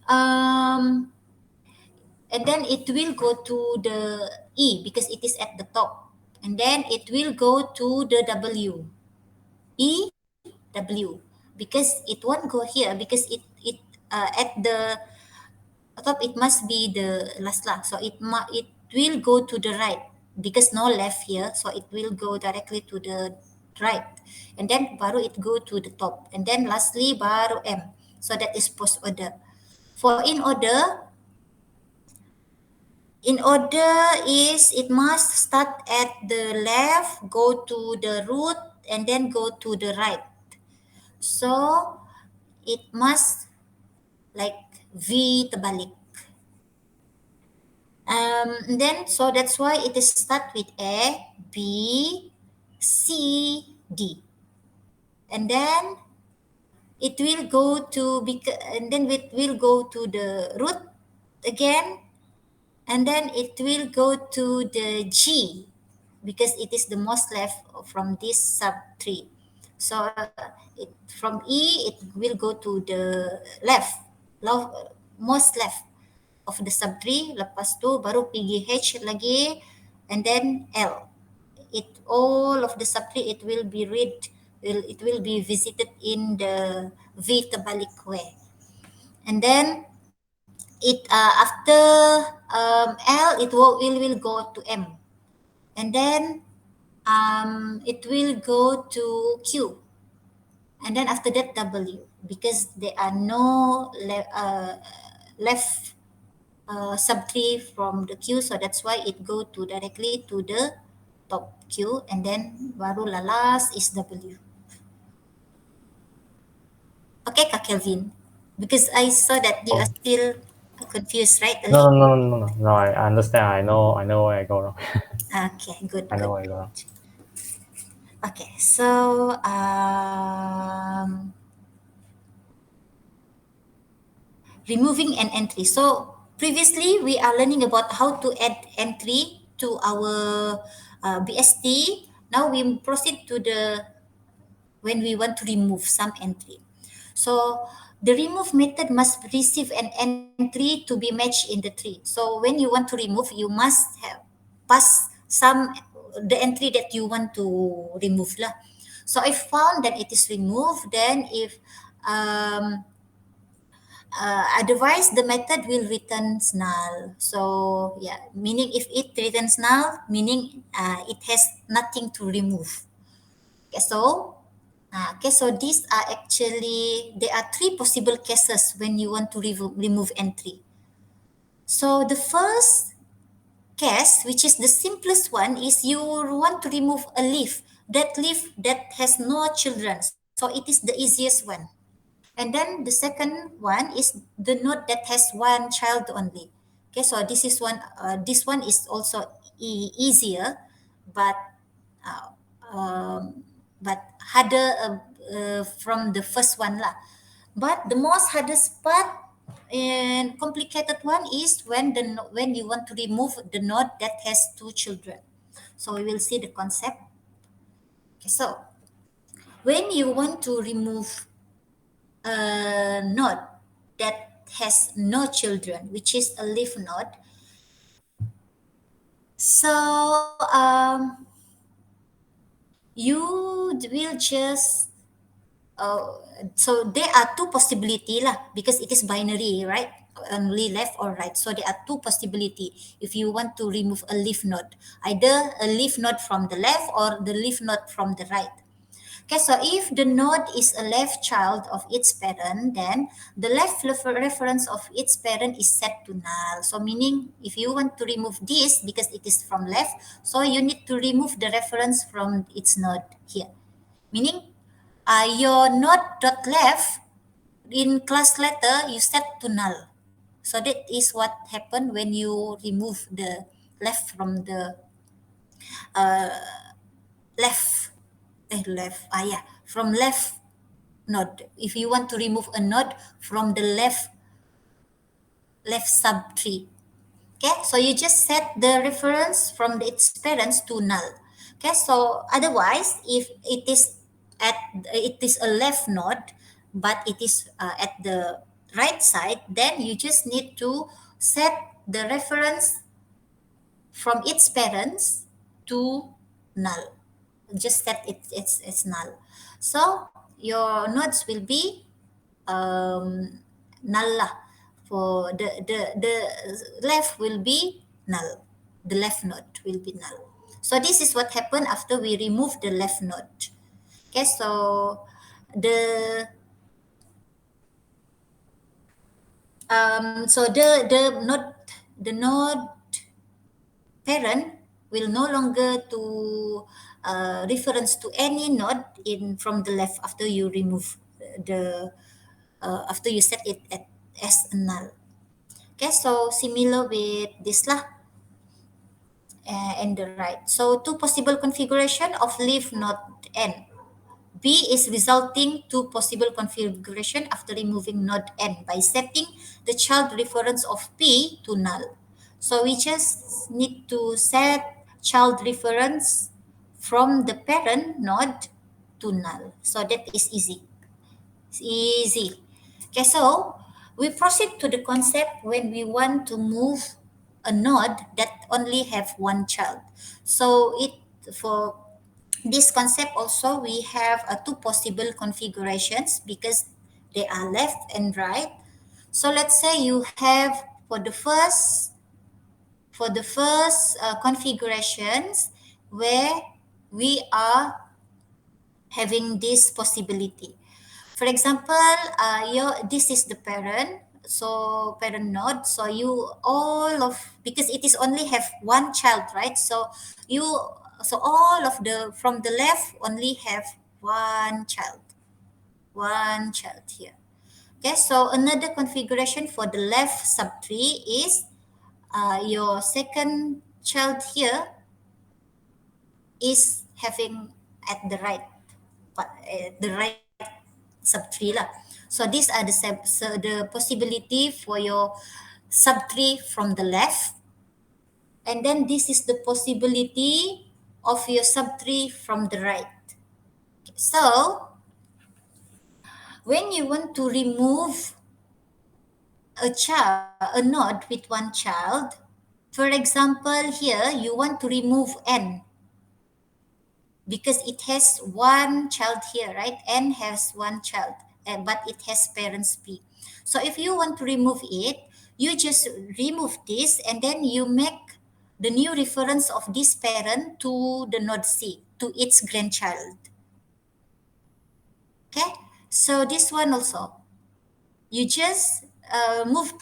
[SPEAKER 1] um, and then it will go to the E because it is at the top, and then it will go to the W, E W, because it won't go here because it at the top it must be the last lah, so it will go to the right because no left here, so it will go directly to the right, and then baru it go to the top, and then lastly baru M, so that is post order. For in order is it must start at the left, go to the root, and then go to the right, so it must like V terbalik. Then so that's why it is start with A, B, C, D, and then it will go to and then it will go to the root again, and then it will go to the G because it is the most left from this subtree. So from E it will go to the most left of the subtree, lepas tu baru pergi H lagi, and then L. It all of the subtree it will be it will be visited in the V terbalik way, and then after L it will go to M, and then it will go to Q, and then after that W, because there are no left subtree from the queue, so that's why it go to directly to the top queue, and then baru last is W. Okay, Kak Kelvin, because I saw that you are
[SPEAKER 2] Oh,
[SPEAKER 1] still confused, right,
[SPEAKER 2] no,
[SPEAKER 1] Ali?
[SPEAKER 2] no, no, no, no, no. I understand. I know where I go wrong.
[SPEAKER 1] Okay, good,
[SPEAKER 2] I know
[SPEAKER 1] good,
[SPEAKER 2] where I go
[SPEAKER 1] good.
[SPEAKER 2] wrong.
[SPEAKER 1] Okay, so removing an entry. So previously we are learning about how to add entry to our BST. Now we proceed to the when we want to remove some entry. So the remove method must receive an entry to be matched in the tree. So when you want to remove, you must have pass some the entry that you want to remove lah. So I found that it is removed. Then if otherwise the method will return null. So yeah, meaning if it returns null, meaning it has nothing to remove. Okay, so these are actually there are three possible cases when you want to remove entry. So the first case, which is the simplest one, is you want to remove a leaf. That leaf that has no children. So it is the easiest one. And then the second one is the node that has one child only. Okay, so this is one. This one is also easier, but uh, um, harder from the first one lah. But the most hardest part and complicated one is when you want to remove the node that has two children. So we will see the concept. Okay, so when you want to remove a node that has no children, which is a leaf node. So you will just so there are two possibility lah because it is binary, right? Only left or right. So there are two possibility if you want to remove a leaf node, either a leaf node from the left or the leaf node from the right. Okay, so if the node is a left child of its parent, then the left reference of its parent is set to null. So meaning if you want to remove this because it is from left, so you need to remove the reference from its node here. Meaning your node dot left in class letter you set to null. So that is what happened when you remove the left from the left left yeah, from left node. If you want to remove a node from the left subtree, okay, so you just set the reference from its parents to null. Okay, so otherwise if it is at it is a left node but it is at the right side, then you just need to set the reference from its parents to null. Just set it's null. So your nodes will be null lah. For the left will be null. The left node will be null. So this is what happened after we remove the left node. Okay, so the the node parent will no longer to reference to any node in from the left after you remove the after you set it at as a null. Okay, so similar with this lah and the right. So two possible configuration of leaf node n. B is resulting to possible configuration after removing node n by setting the child reference of P to null. So we just need to set child reference from the parent node to null. So that is easy. It's easy. Okay, so we proceed to the concept when we want to move a node that only have one child. So it for this concept also we have two possible configurations because they are left and right. So let's say you have for the first configurations where we are having this possibility. For example, this is the parent, so parent node. So you all of, because it is only have one child, right? So you, so all of the from the left only have one child here. Okay, so another configuration for the left subtree is your second child here is having at the right the right subtree lah. So these are the possibility for your subtree from the left, and then this is the possibility of your subtree from the right. So when you want to remove a node with one child, for example here you want to remove n because it has one child here, right? N has one child, but it has parents P. So if you want to remove it, you just remove this and then you make the new reference of this parent to the node C, to its grandchild. Okay, so this one also, you just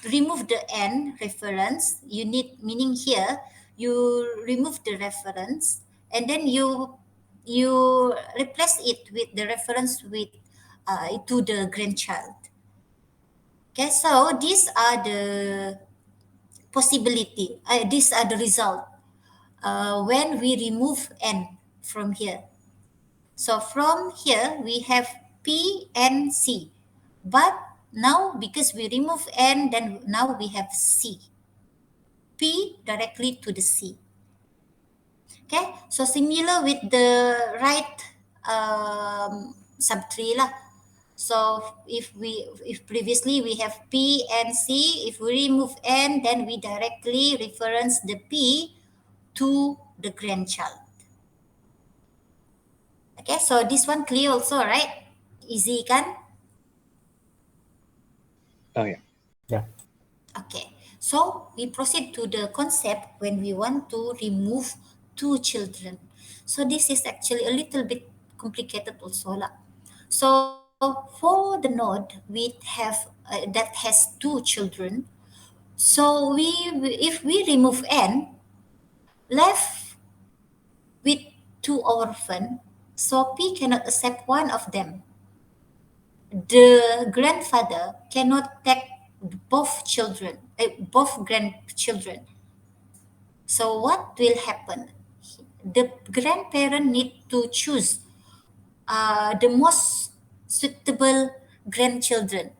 [SPEAKER 1] remove the N reference. You need, meaning here, you remove the reference and then you replace it with the reference with to the grandchild. Okay, so these are the possibility. These are the result when we remove N from here. So from here we have P and C, but now because we remove N, then now we have C. P directly to the C. Okay, so similar with the right subtree lah. So if previously we have P and C, if we remove N, then we directly reference the P to the grandchild. Okay, so this one clear also, right? Easy kan?
[SPEAKER 3] Oh, yeah.
[SPEAKER 2] Yeah.
[SPEAKER 1] Okay, so we proceed to the concept when we want to remove two children. So this is actually a little bit complicated also lah. So for the node we have that has two children. So if we remove n, left with two orphan, so P cannot accept one of them. The grandfather cannot take both grandchildren. So what will happen? The grandparent need to choose the most suitable grandchildren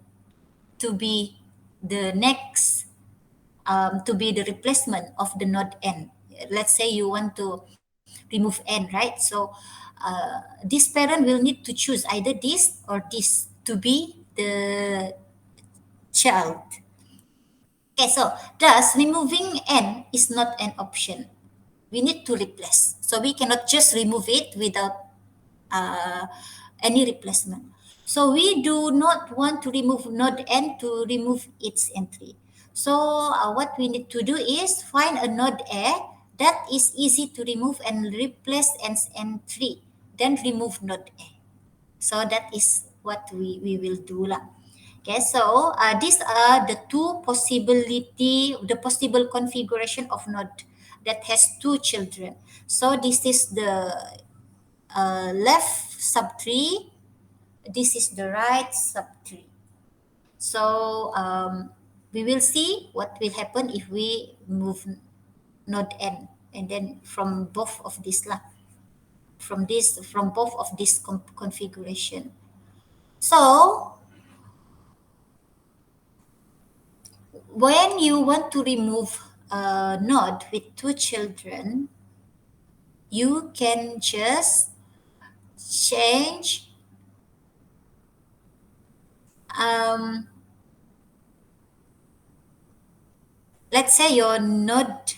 [SPEAKER 1] to be the next, to be the replacement of the node n. Let's say you want to remove n, right? So this parent will need to choose either this or this to be the child. Okay, so thus removing n is not an option. We need to replace. So we cannot just remove it without uh, any replacement. So we do not want to remove node n to remove its entry. So what we need to do is find a node A that is easy to remove and replace its entry. Then remove node A. So that is what we will do lah. Okay, so these are the two possibility, the possible configuration of node that has two children. So this is the left subtree. This is the right subtree. So we will see what will happen if we move node n, and then from both of this lah, from both of this configuration. So when you want to remove a node with two children, you can just change let's say your node,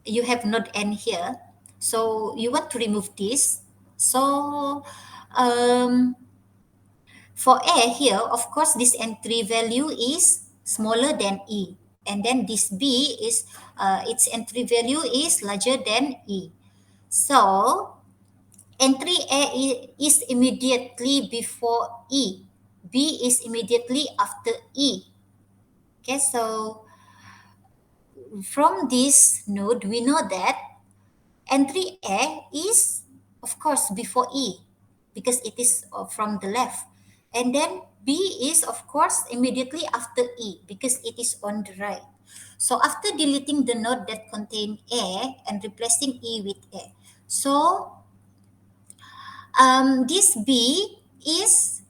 [SPEAKER 1] you have node n here, so you want to remove this. So for A here, of course this entry value is smaller than E, and then this B is its entry value is larger than E. So entry A is immediately before E. B is immediately after E. Okay, so from this node, we know that entry A is, of course, before E because it is from the left. And then B is, of course, immediately after E because it is on the right. So after deleting the node that contain A and replacing E with A, so this B is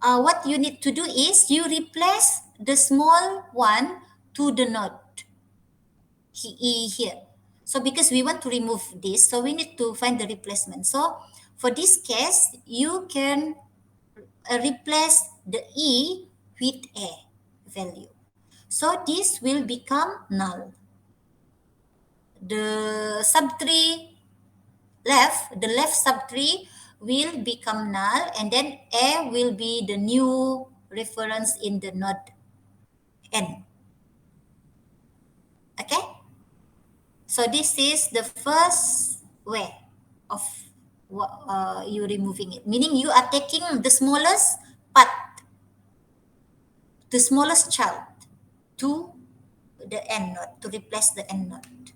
[SPEAKER 1] what you need to do is you replace the small one to the node here. So because we want to remove this, so we need to find the replacement. So for this case, you can replace the E with A value. So this will become null. The subtree the left subtree will become null, and then A will be the new reference in the node N. Okay? So this is the first way of you removing it. Meaning you are taking the smallest part, the smallest child to the N node, to replace the N node.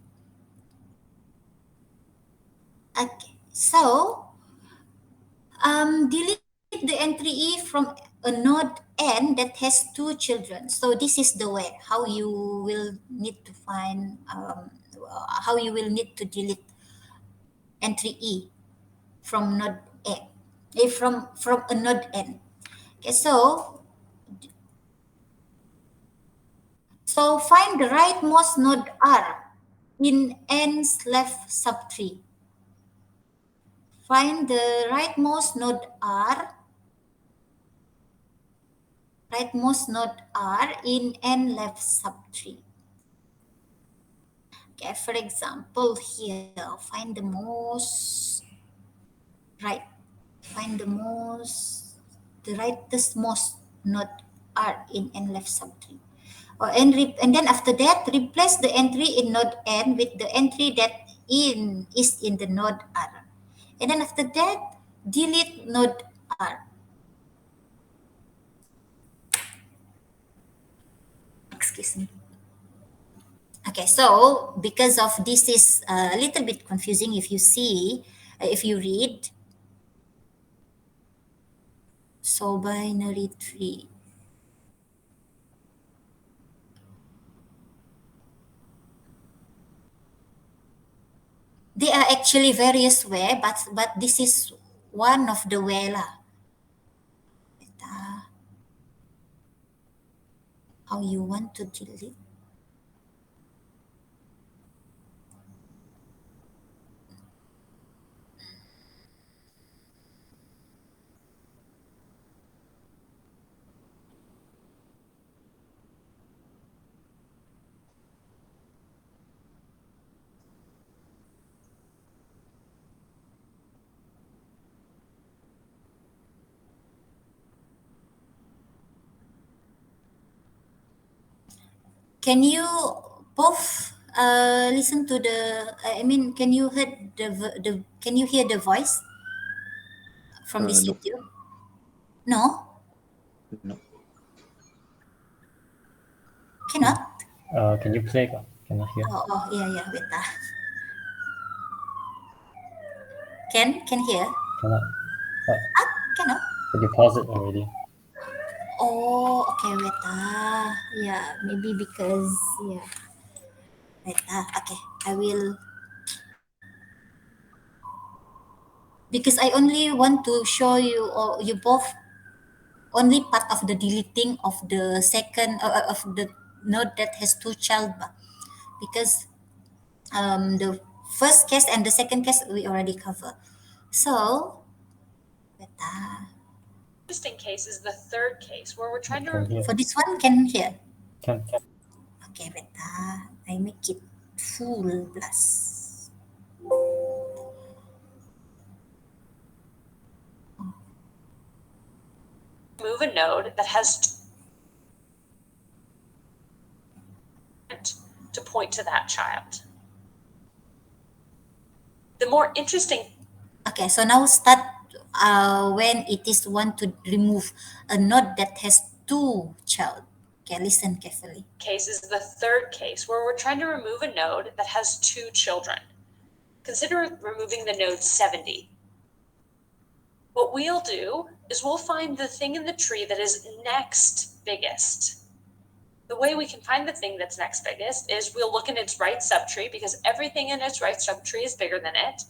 [SPEAKER 1] Okay. So delete the entry E from a node N that has two children. So this is the way how you will need to find how you will need to delete entry E from node A, from a node N. Okay, so find the rightmost node R in N's left subtree. Find the rightmost node R in N left subtree. Okay, for example, here, find the most right. Find the rightest most node R in N left subtree. And then after that, replace the entry in node N with the entry that is in the node R. And then after that, delete node R. Excuse me. Okay, so because of this is a little bit confusing if you see, if you read, so binary tree. There are actually various way, but this is one of the way lah. How you want to delete. Can you both listen to the? I mean, can you hear the? Can you hear the voice from this
[SPEAKER 3] No,
[SPEAKER 1] YouTube? No,
[SPEAKER 3] no.
[SPEAKER 1] cannot.
[SPEAKER 2] Can you play? Cannot hear.
[SPEAKER 1] Oh, yeah, yeah. Wait, can hear?
[SPEAKER 2] Cannot. But
[SPEAKER 1] Cannot.
[SPEAKER 2] did you pause it already?
[SPEAKER 1] Oh, okay. Wait, yeah. Maybe because yeah. Wait, okay. I will. Because I only want to show you or you both only part of the deleting of the second of the node that has two child because the first case and the second case we already cover. So beta.
[SPEAKER 4] Interesting case is the third case where we're trying to
[SPEAKER 2] Can hear.
[SPEAKER 1] For this one can hear.
[SPEAKER 2] Can.
[SPEAKER 1] Okay, beta. I make it full plus.
[SPEAKER 4] remove a node that has to point to that child. The more interesting
[SPEAKER 1] Okay, so now start when it is want to remove a node that has two child. Okay, listen carefully.
[SPEAKER 4] Case is the third case where we're trying to remove a node that has two children. Consider removing the node 70. What we'll do is we'll find the thing in the tree that is next biggest. The way we can find the thing that's next biggest is we'll look in its right subtree because everything in its right subtree is bigger than it.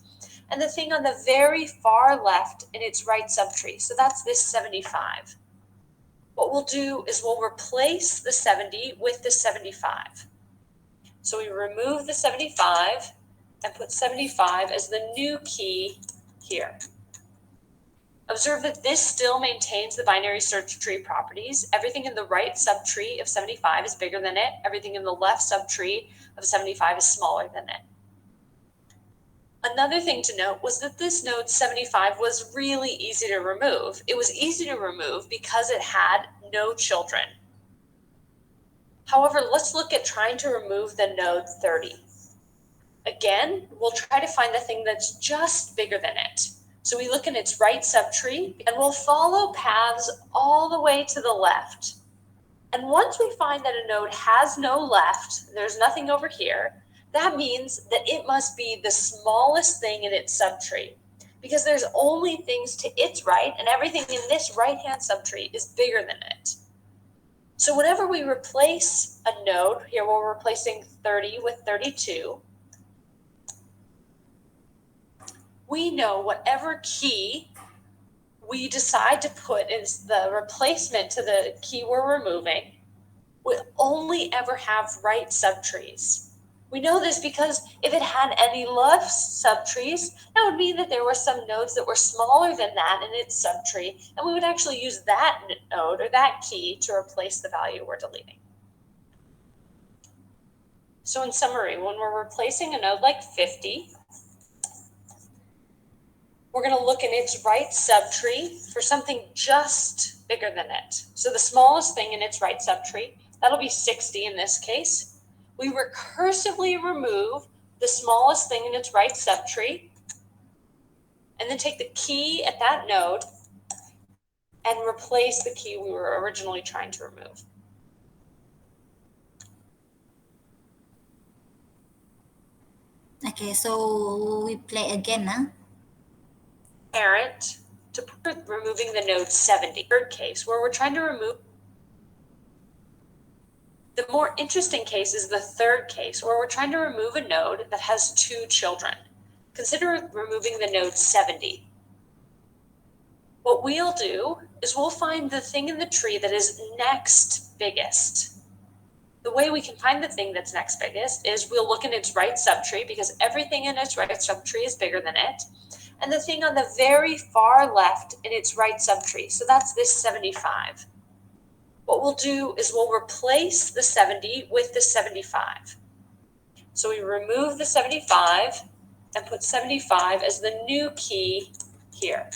[SPEAKER 4] And the thing on the very far left in its right subtree. So that's this 75. What we'll do is we'll replace the 70 with the 75. So we remove the 75 and put 75 as the new key here. Observe that this still maintains the binary search tree properties. Everything in the right subtree of 75 is bigger than it. Everything in the left subtree of 75 is smaller than it. Another thing to note was that this node 75 was really easy to remove. It was easy to remove because it had no children. However, let's look at trying to remove the node 30. Again, we'll try to find the thing that's just bigger than it. So we look in its right subtree and we'll follow paths all the way to the left. And once we find that a node has no left, there's nothing over here, that means that it must be the smallest thing in its subtree because there's only things to its right and everything in this right-hand subtree is bigger than it. So whenever we replace a node, here we're replacing 30 with 32, we know whatever key we decide to put as the replacement to the key we're removing will only ever have right subtrees. We know this because if it had any left subtrees, that would mean that there were some nodes that were smaller than that in its subtree, and we would actually use that node or that key to replace the value we're deleting. So in summary, when we're replacing a node like 50, we're going to look in its right subtree for something just bigger than it. So the smallest thing in its right subtree, that'll be 60 in this case. We recursively remove the smallest thing in its right subtree, and then take the key at that node and replace the key we were originally trying to remove.
[SPEAKER 1] Okay, so we play again, huh?
[SPEAKER 4] Parent to removing the node 70. Third case where we're trying to remove. The more interesting case is the third case where we're trying to remove a node that has two children. Consider removing the node 70. What we'll do is we'll find the thing in the tree that is next biggest. The way we can find the thing that's next biggest is we'll look in its right subtree because everything in its right subtree is bigger than it. And the thing on the very far left in its right subtree. So that's this 75. What we'll do is we'll replace the 70 with the 75. So we remove the 75 and put 75 as the new key here.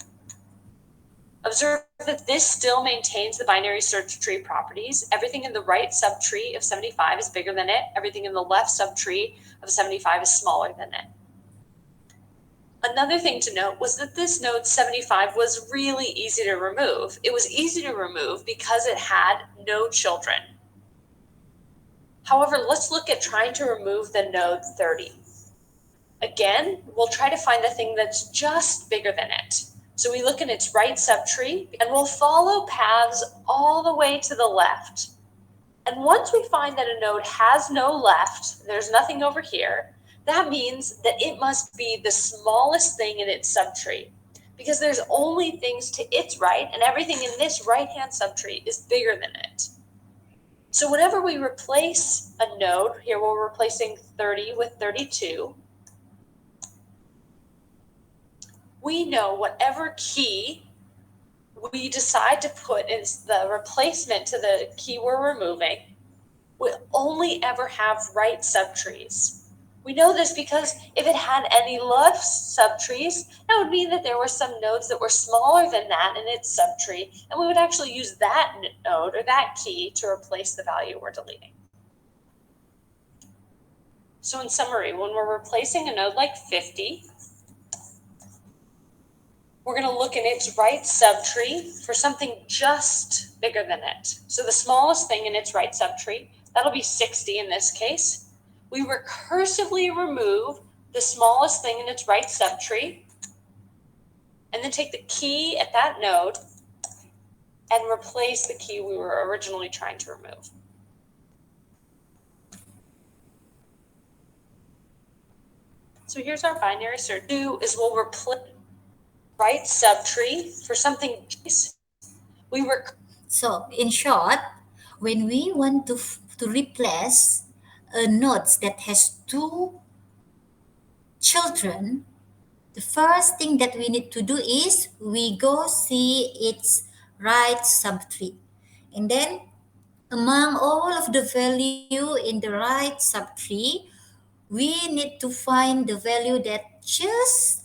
[SPEAKER 4] Observe that this still maintains the binary search tree properties. Everything in the right subtree of 75 is bigger than it. Everything in the left subtree of 75 is smaller than it. Another thing to note was that this node 75 was really easy to remove. It was easy to remove because it had no children. However, let's look at trying to remove the node 30. Again, we'll try to find the thing that's just bigger than it. So we look in its right subtree and we'll follow paths all the way to the left. And once we find that a node has no left, there's nothing over here, that means that it must be the smallest thing in its subtree because there's only things to its right and everything in this right-hand subtree is bigger than it. So whenever we replace a node, here we're replacing 30 with 32, we know whatever key we decide to put as the replacement to the key we're removing will only ever have right subtrees. We know this because if it had any left subtrees, that would mean that there were some nodes that were smaller than that in its subtree, and we would actually use that node or that key to replace the value we're deleting. So in summary, when we're replacing a node like 50, we're we're going to look in its right subtree for something just bigger than it. So the smallest thing in its right subtree, that'll be 60 in this case. We recursively remove the smallest thing in its right subtree, and then take the key at that node and replace the key we were originally trying to remove. So here's our binary search. Do is we'll replace right subtree for something we were.
[SPEAKER 1] So in short, when we want to replace a node that has two children, the first thing that we need to do is we go see its right subtree. And then among all of the value in the right subtree, we need to find the value that just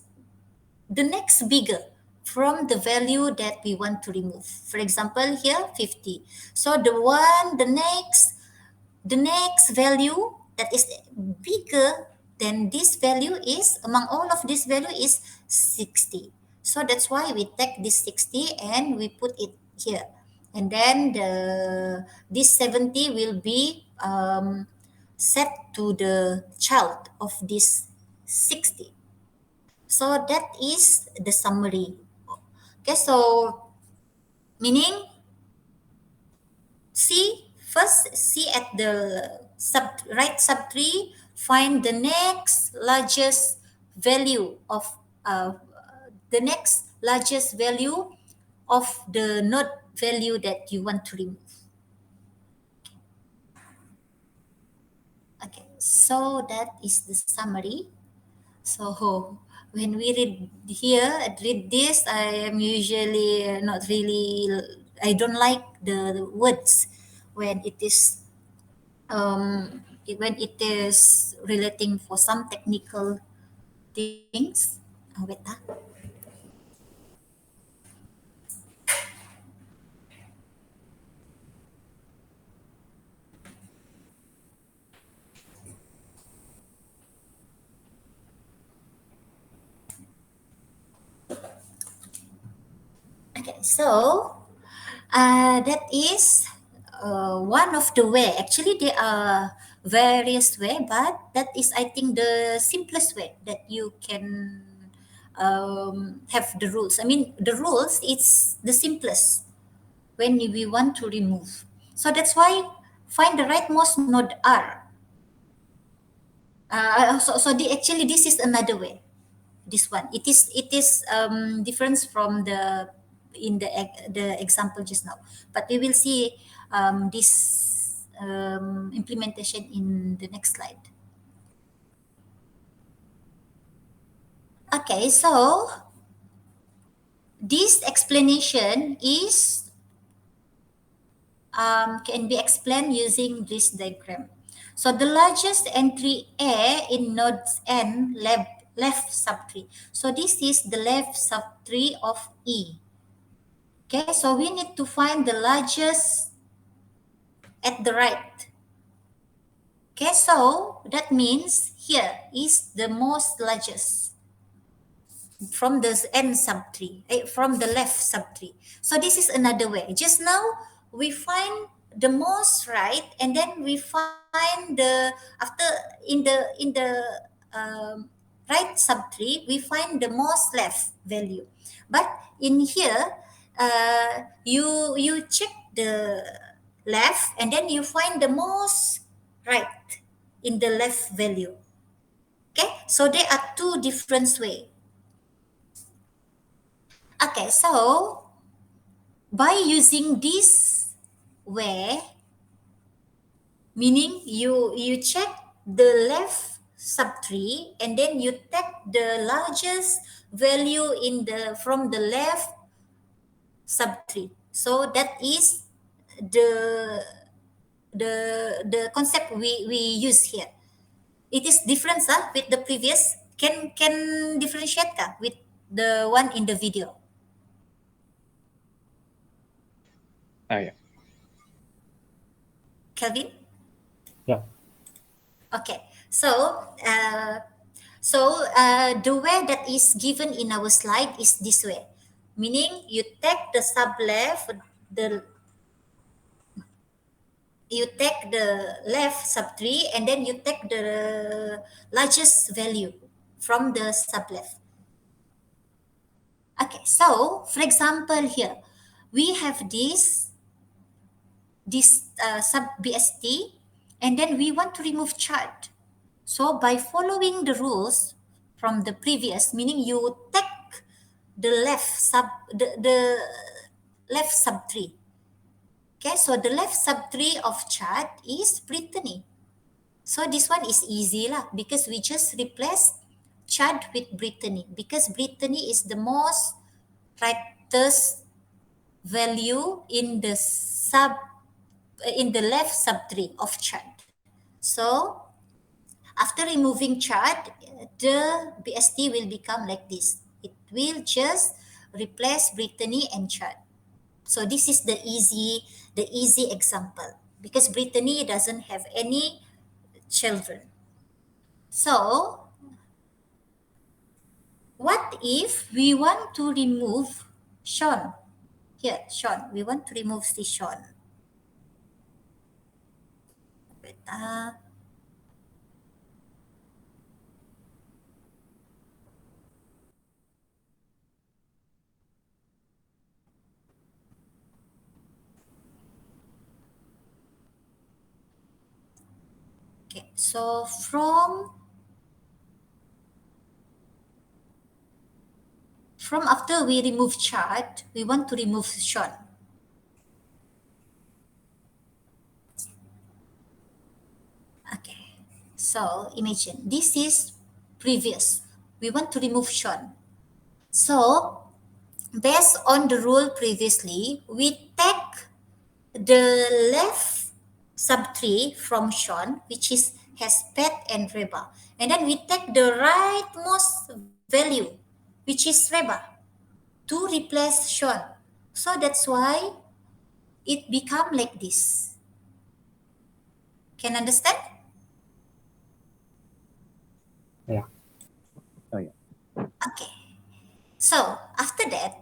[SPEAKER 1] the next bigger from the value that we want to remove. For example, here 50. So the next value that is bigger than this value is, among all of this value, is 60. So that's why we take this 60 and we put it here. And then this 70 will be set to the child of this 60. So that is the summary. Okay, so meaning see at the right subtree, find the next largest value of the next largest value of the node value that you want to remove. Okay, so that is the summary. So when we read this, I am usually not really. I don't like the words when it is when it is relating for some technical things. Wait. Okay, so that is one of the way. Actually, there are various way, but that is, I think, the simplest way that you can have the rules. I mean, the rules, it's the simplest when we want to remove. So that's why find the rightmost node R. Actually, this is another way. This one, it is different from the in the example just now, but we will see this implementation in the next slide. Okay, so this explanation is can be explained using this diagram. So the largest entry A in nodes N left subtree. So this is the left subtree of E. Okay, so we need to find the largest at the right. Okay, so that means here is the most largest from the N subtree, from the left subtree. So this is another way. Just now we find the most right, and then we find the after in the right subtree we find the most left value. But in here, you check the left, and then you find the most right in the left value. Okay, so there are two different ways. Okay, so by using this way, meaning you check the left subtree and then you take the largest value in the from the left subtree. So that is the the concept we use here. It is different with the previous. Can differentiate with the one in the video.
[SPEAKER 3] Yeah.
[SPEAKER 1] Kelvin?
[SPEAKER 2] Yeah.
[SPEAKER 1] Okay, so the way that is given in our slide is this way. meaning you take the sub left, you take the left subtree, and then you take the largest value from the sub left. Okay, so for example here, we have this sub BST, and then we want to remove chart. So by following the rules from the previous, meaning you take the the left subtree. Okay, so the left subtree of chart is Brittany. So this one is easy lah, because we just replace chart with Brittany, because Brittany is the most rightest value in the left subtree of chart. So after removing chart, the BST will become like this. It will just replace Brittany and chart. So this is the easy example, because Brittany doesn't have any children. So what if we want to remove Sean? Here, Sean. We want to remove the Sean. Okay, so from after we remove chart, we want to remove Sean. Okay, so imagine this is previous. We want to remove Sean. So based on the rule previously, we take the left subtree from Sean, which has Pet and Reba, and then we take the rightmost value, which is Reba, to replace Sean. So that's why it become like this. Can understand?
[SPEAKER 2] Yeah.
[SPEAKER 3] Oh yeah.
[SPEAKER 1] Okay. So after that,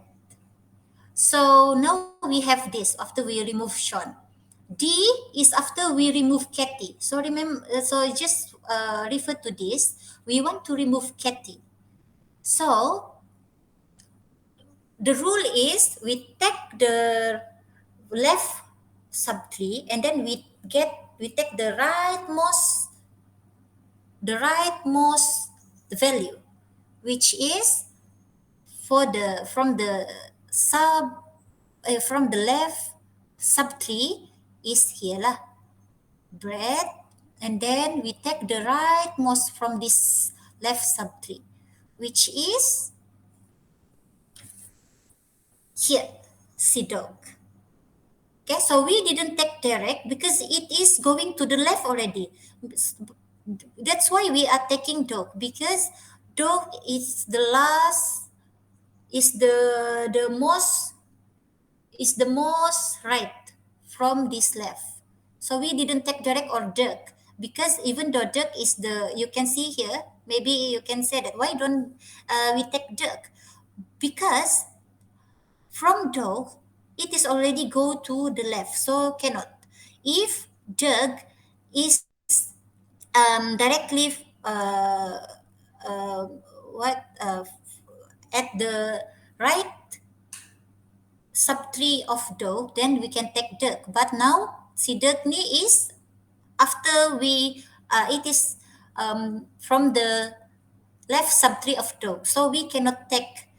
[SPEAKER 1] so now we have this after we remove Sean. D is after we remove Kathy. So remember, so just refer to this. We want to remove Kathy. So the rule is we take the left subtree, and then we take the rightmost value, which is for the from the left subtree is here lah, bread, and then we take the rightmost from this left subtree, which is here, sea dog. Okay, so we didn't take direct because it is going to the left already. That's why we are taking dog, because dog is the last, is the most right from this left. So we didn't take direct or duck, because even though duck is you can see here, maybe you can say that why don't we take duck? Because from dog, it is already go to the left, so cannot. If duck is directly uh, what at the right subtree of dog, then we can take duck. But now see duck ni is after it is from the left subtree of dog, so we cannot take.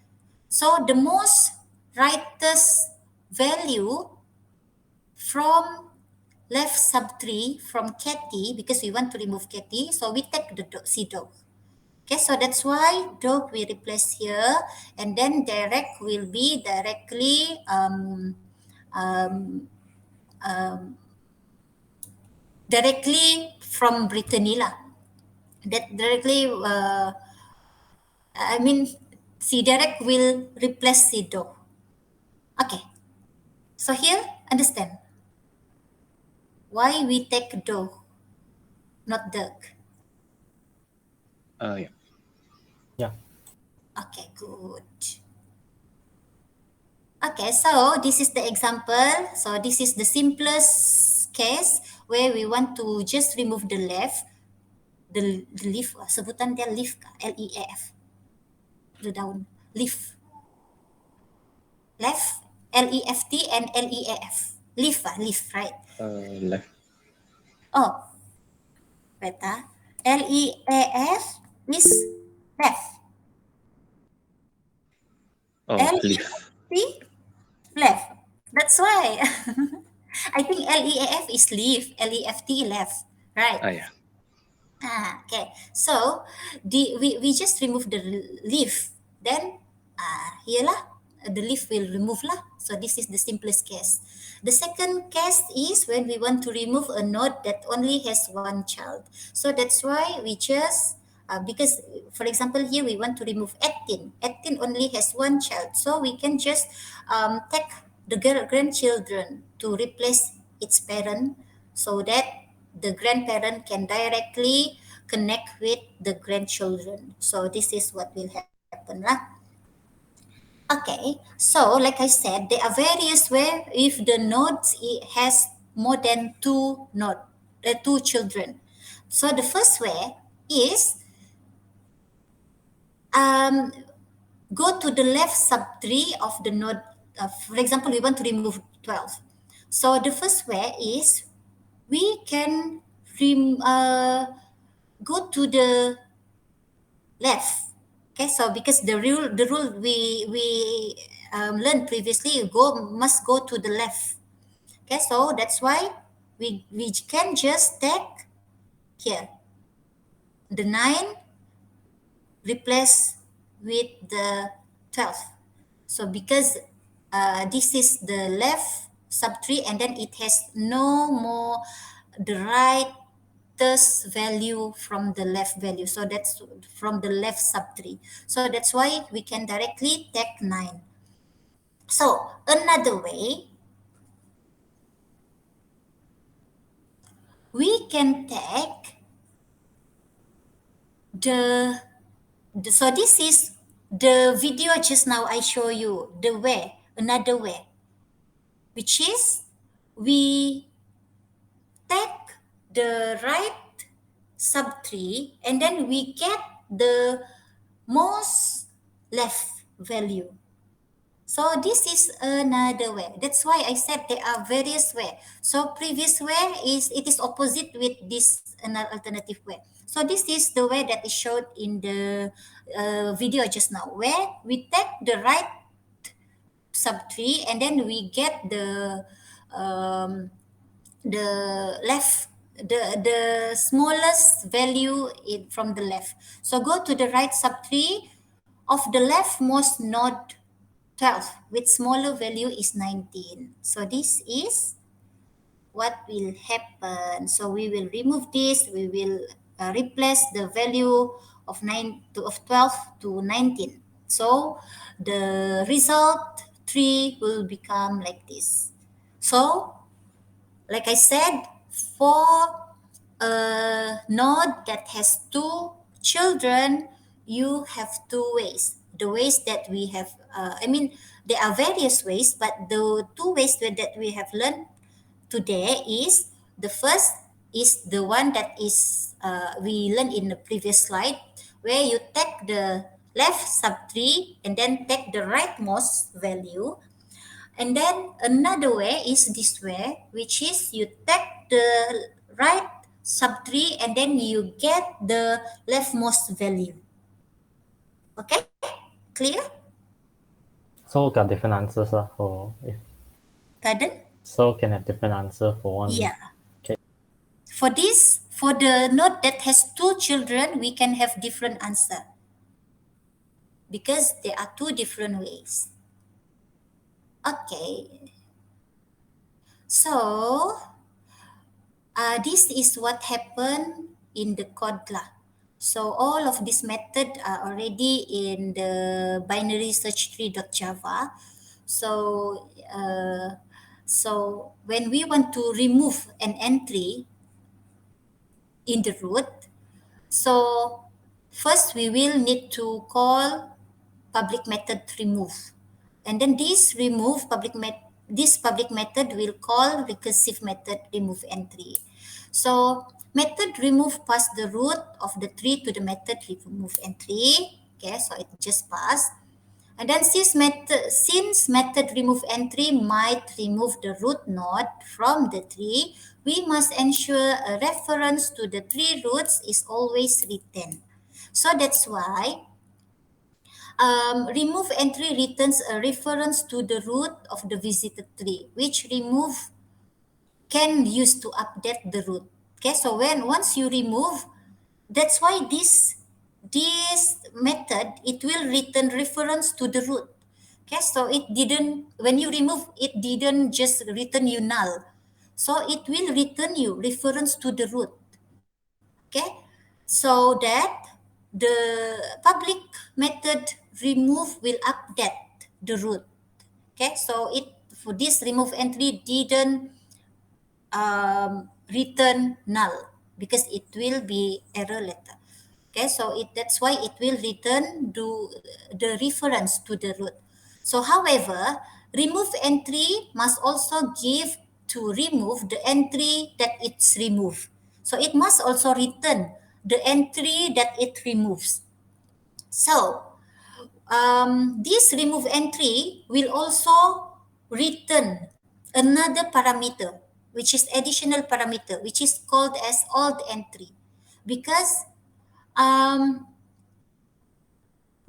[SPEAKER 1] So the most rightest value from left subtree from Kathy, because we want to remove Kathy, so we take the C dog. Okay, so that's why dog we replace here, and then direct will be directly directly from Brittany lah. That directly, I mean, C direct will replace C dog. Okay, so here understand why we take dog, not duck.
[SPEAKER 3] Yeah.
[SPEAKER 2] Yeah.
[SPEAKER 1] Okay, good. Okay, so this is the example. So this is the simplest case where we want to just remove the left, the leaf, sebutan dia leaf, L-E-A-F, the daun, leaf, left, L-E-F-T and L-E-A-F, leaf, right?
[SPEAKER 3] Left.
[SPEAKER 1] Oh, beta, L-E-A-F is left,
[SPEAKER 3] Oh, leaf.
[SPEAKER 1] L-E-F-T, left. That's why. I think L-E-A-F is leaf, L-E-F-T left, right?
[SPEAKER 3] Yeah.
[SPEAKER 1] Okay. So we just remove the leaf. Then here lah, the leaf will remove lah. So this is the simplest case. The second case is when we want to remove a node that only has one child. So that's why we just because for example here we want to remove 18. 18 only has one child. So we can just take the grandchildren to replace its parent so that the grandparent can directly connect with the grandchildren. So this is what will happen lah. Okay, so like I said, there are various where if the nodes has more than two children. So the first way is um, go to the left subtree of the node. For example, we want to remove 12. So the first way is we can go to the left. Okay, so because the rule we learned previously, you must go to the left. Okay, so that's why we can just take here the 9 replace with the 12. So because this is the left subtree and then it has no more the rightest value from the left value. So that's from the left subtree. So that's why we can directly take 9. So another way, we can take the so this is the video just now I show you the way, another way, which is we take the right subtree and then we get the most left value. So this is another way. That's why I said there are various way. So previous way is it is opposite with this another alternative way. So this is the way that is showed in the video just now, where we take the right subtree and then we get um, the left the smallest value from the left. So go to the right subtree of the leftmost node 12 with smaller value is 19. So this is what will happen. So we will remove this, we will replace the value of 12 to 19. So the result 3 will become like this. So like I said, for a node that has two children, you have two ways. The ways that we have, there are various ways, but the two ways that we have learned today is the first is the one that is we learned in the previous slide, where you take the left subtree and then take the rightmost value. And then another way is this way, which is you take the right subtree and then you get the leftmost value. Okay, clear?
[SPEAKER 2] So got different answers for if
[SPEAKER 1] Pardon?
[SPEAKER 2] so can have different answer for one.
[SPEAKER 1] Yeah.
[SPEAKER 2] Okay.
[SPEAKER 1] For this, for the node that has two children, we can have different answer because there are two different ways. Okay. So this is what happened in the code lah. So all of this method are already in the binary search tree.java. So when we want to remove an entry in the root, first we will need to call public method remove. And then this public method will call recursive method remove entry. So method remove pass the root of the tree to the method remove entry. Okay, so it just passed. And then since method remove entry might remove the root node from the tree, we must ensure a reference to the tree roots is always written. So that's why remove entry returns a reference to the root of the visited tree, which remove can use to update the root. Okay, so once you remove, that's why this method it will return reference to the root. Okay, so it didn't when you remove it didn't just return you null, so it will return you reference to the root. Okay, so that the public method remove will update the root. Okay, so it for this remove entry didn't return null because it will be error letter. Okay, so that's why it will return the reference to the root. So however, remove entry must also give to remove the entry that it's removed. So it must also return the entry that it removes. So this remove entry will also return another parameter, which is additional parameter, which is called as old entry, because um,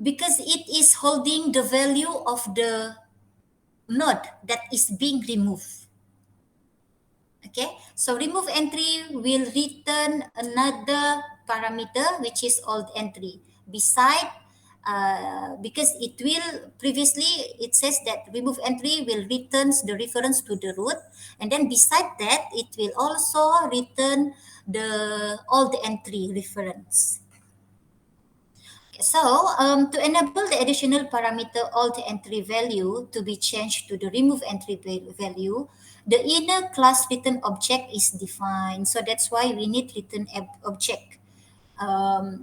[SPEAKER 1] because it is holding the value of the node that is being removed. Okay, so remove entry will return another parameter which is old entry beside because it will previously it says that remove entry will returns the reference to the root, and then beside that it will also return the old entry reference. So, to enable the additional parameter alt entry value to be changed to the remove entry value, the inner class return object is defined. So that's why we need return object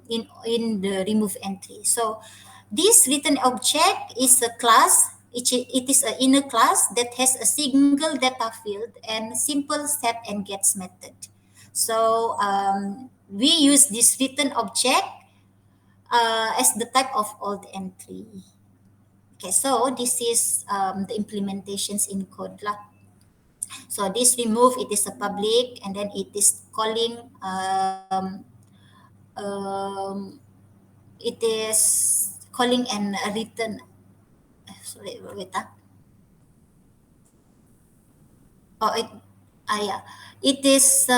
[SPEAKER 1] in the remove entry. So this return object is a class. It is an inner class that has a single data field and simple set and gets method. So we use this return object as the type of old entry. Okay, so this is the implementations in code lah. So this remove it is a public, and then it is calling um, it is calling and a return. Sorry, wait ah. Oh, yeah. It is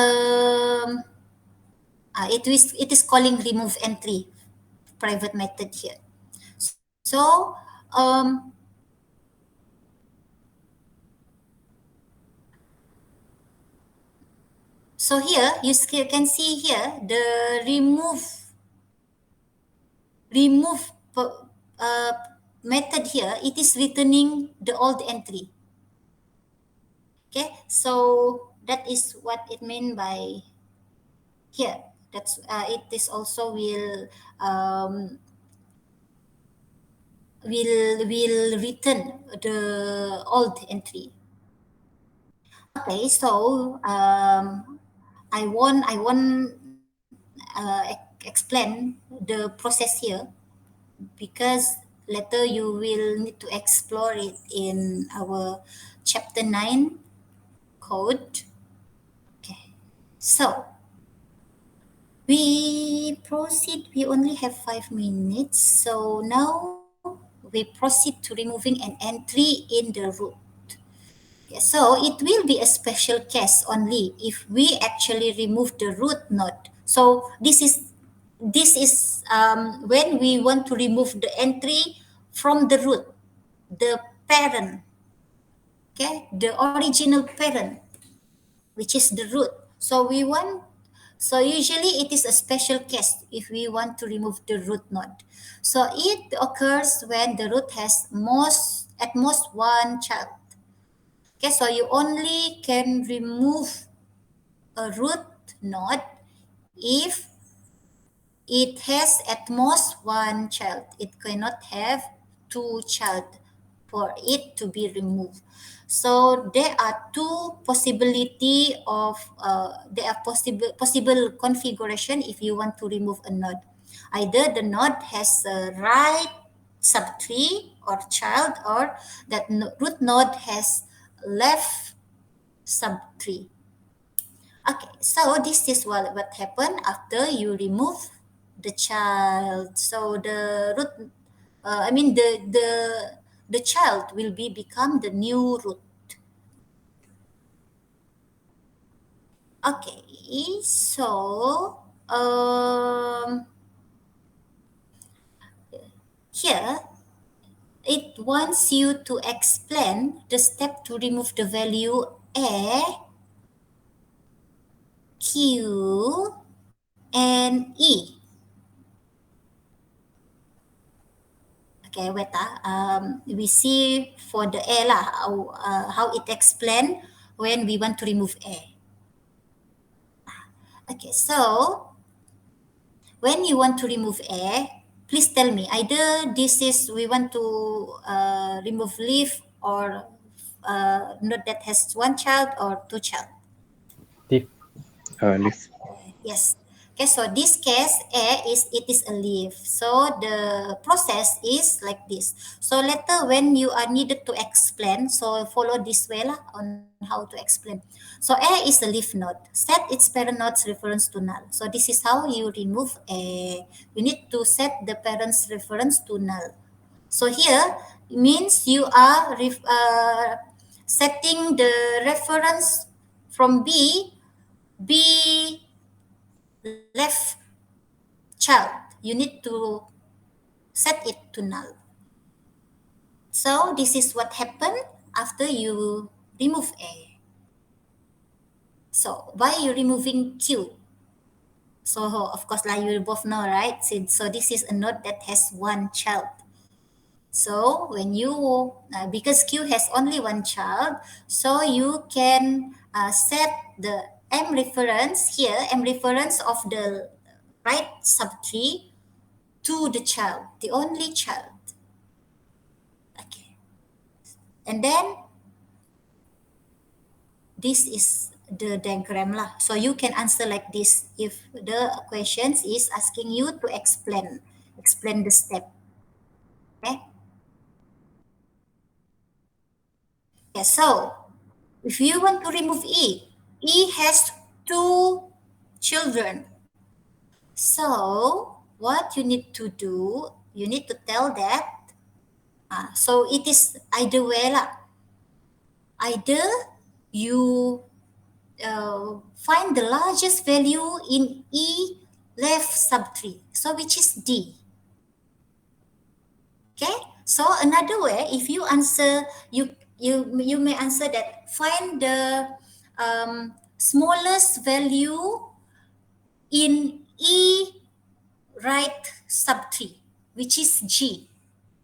[SPEAKER 1] it is calling remove entry private method here. So so here you can see here the remove uh, method here, it is returning the old entry. Okay, so that is what it mean by here. That's it is also um, will return the old entry. Okay, so I won't explain the process here because later you will need to explore it in our chapter 9 code. Okay, so we proceed. We only have 5 minutes, so now we proceed to removing an entry in the root. Okay, so it will be a special case only if we actually remove the root node. So this is when we want to remove the entry from the root, the parent, okay, the original parent, which is the root. So usually it is a special case if we want to remove the root node. So it occurs when the root has at most one child. Okay, so you only can remove a root node if it has at most one child. It cannot have two child. for it to be removed. So there are two possibility of there are possible configuration if you want to remove a node. Either the node has a right subtree or child, or that root node has left subtree. Okay, so this is what happened after you remove the child. So the root, I mean the child will become the new root. Okay, so here it wants you to explain the step to remove the value A, Q, and E. Okay, wait. We see for the A lah, how it explain when we want to remove A. Okay, so when you want to remove A, please tell me either this is we want to remove leaf or node that has one child or two child.
[SPEAKER 2] Leaf.
[SPEAKER 3] Leaf.
[SPEAKER 1] Yes. Okay, so this case A is it is a leaf. So the process is like this. So later when you are needed to explain, so follow this way lah on how to explain. So A is a leaf node. Set its parent node's reference to null. So this is how you remove A. You need to set the parent's reference to null. So here means you are setting the reference from B left child. You need to set it to null. So this is what happened after you remove A. So by you removing Q, so of course like you both know, right? So this is a node that has one child. So when you, because Q has only one child, so you can set the M reference here, M reference of the right subtree to the child, the only child. Okay. And then this is the diagram lah. So you can answer like this if the questions is asking you to explain the step. Okay. Yeah, so if you want to remove E has two children. So what you need to do, you need to tell that. So it is either way lah. Either you find the largest value in E left subtree, so which is D. Okay, so another way, if you answer, you may answer that find the smallest value in E right subtree, which is G.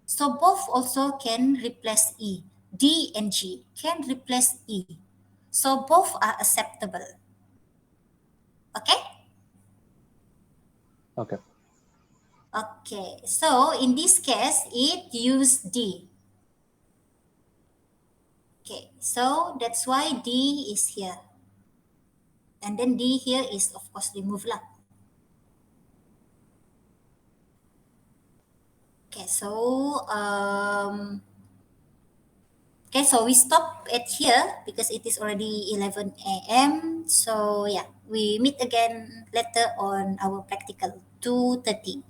[SPEAKER 1] So both also can replace E. D and G can replace E. So both are acceptable. Okay?
[SPEAKER 2] Okay.
[SPEAKER 1] Okay, so in this case, it used D. Okay, so that's why D is here. And then D here is of course removed lah. Okay, so we stop at here because it is already 11 a.m. So yeah, we meet again later on our practical 2:30.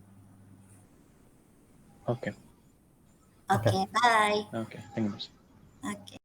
[SPEAKER 3] Okay.
[SPEAKER 1] Okay, bye.
[SPEAKER 3] Okay. Thank you.
[SPEAKER 1] Okay.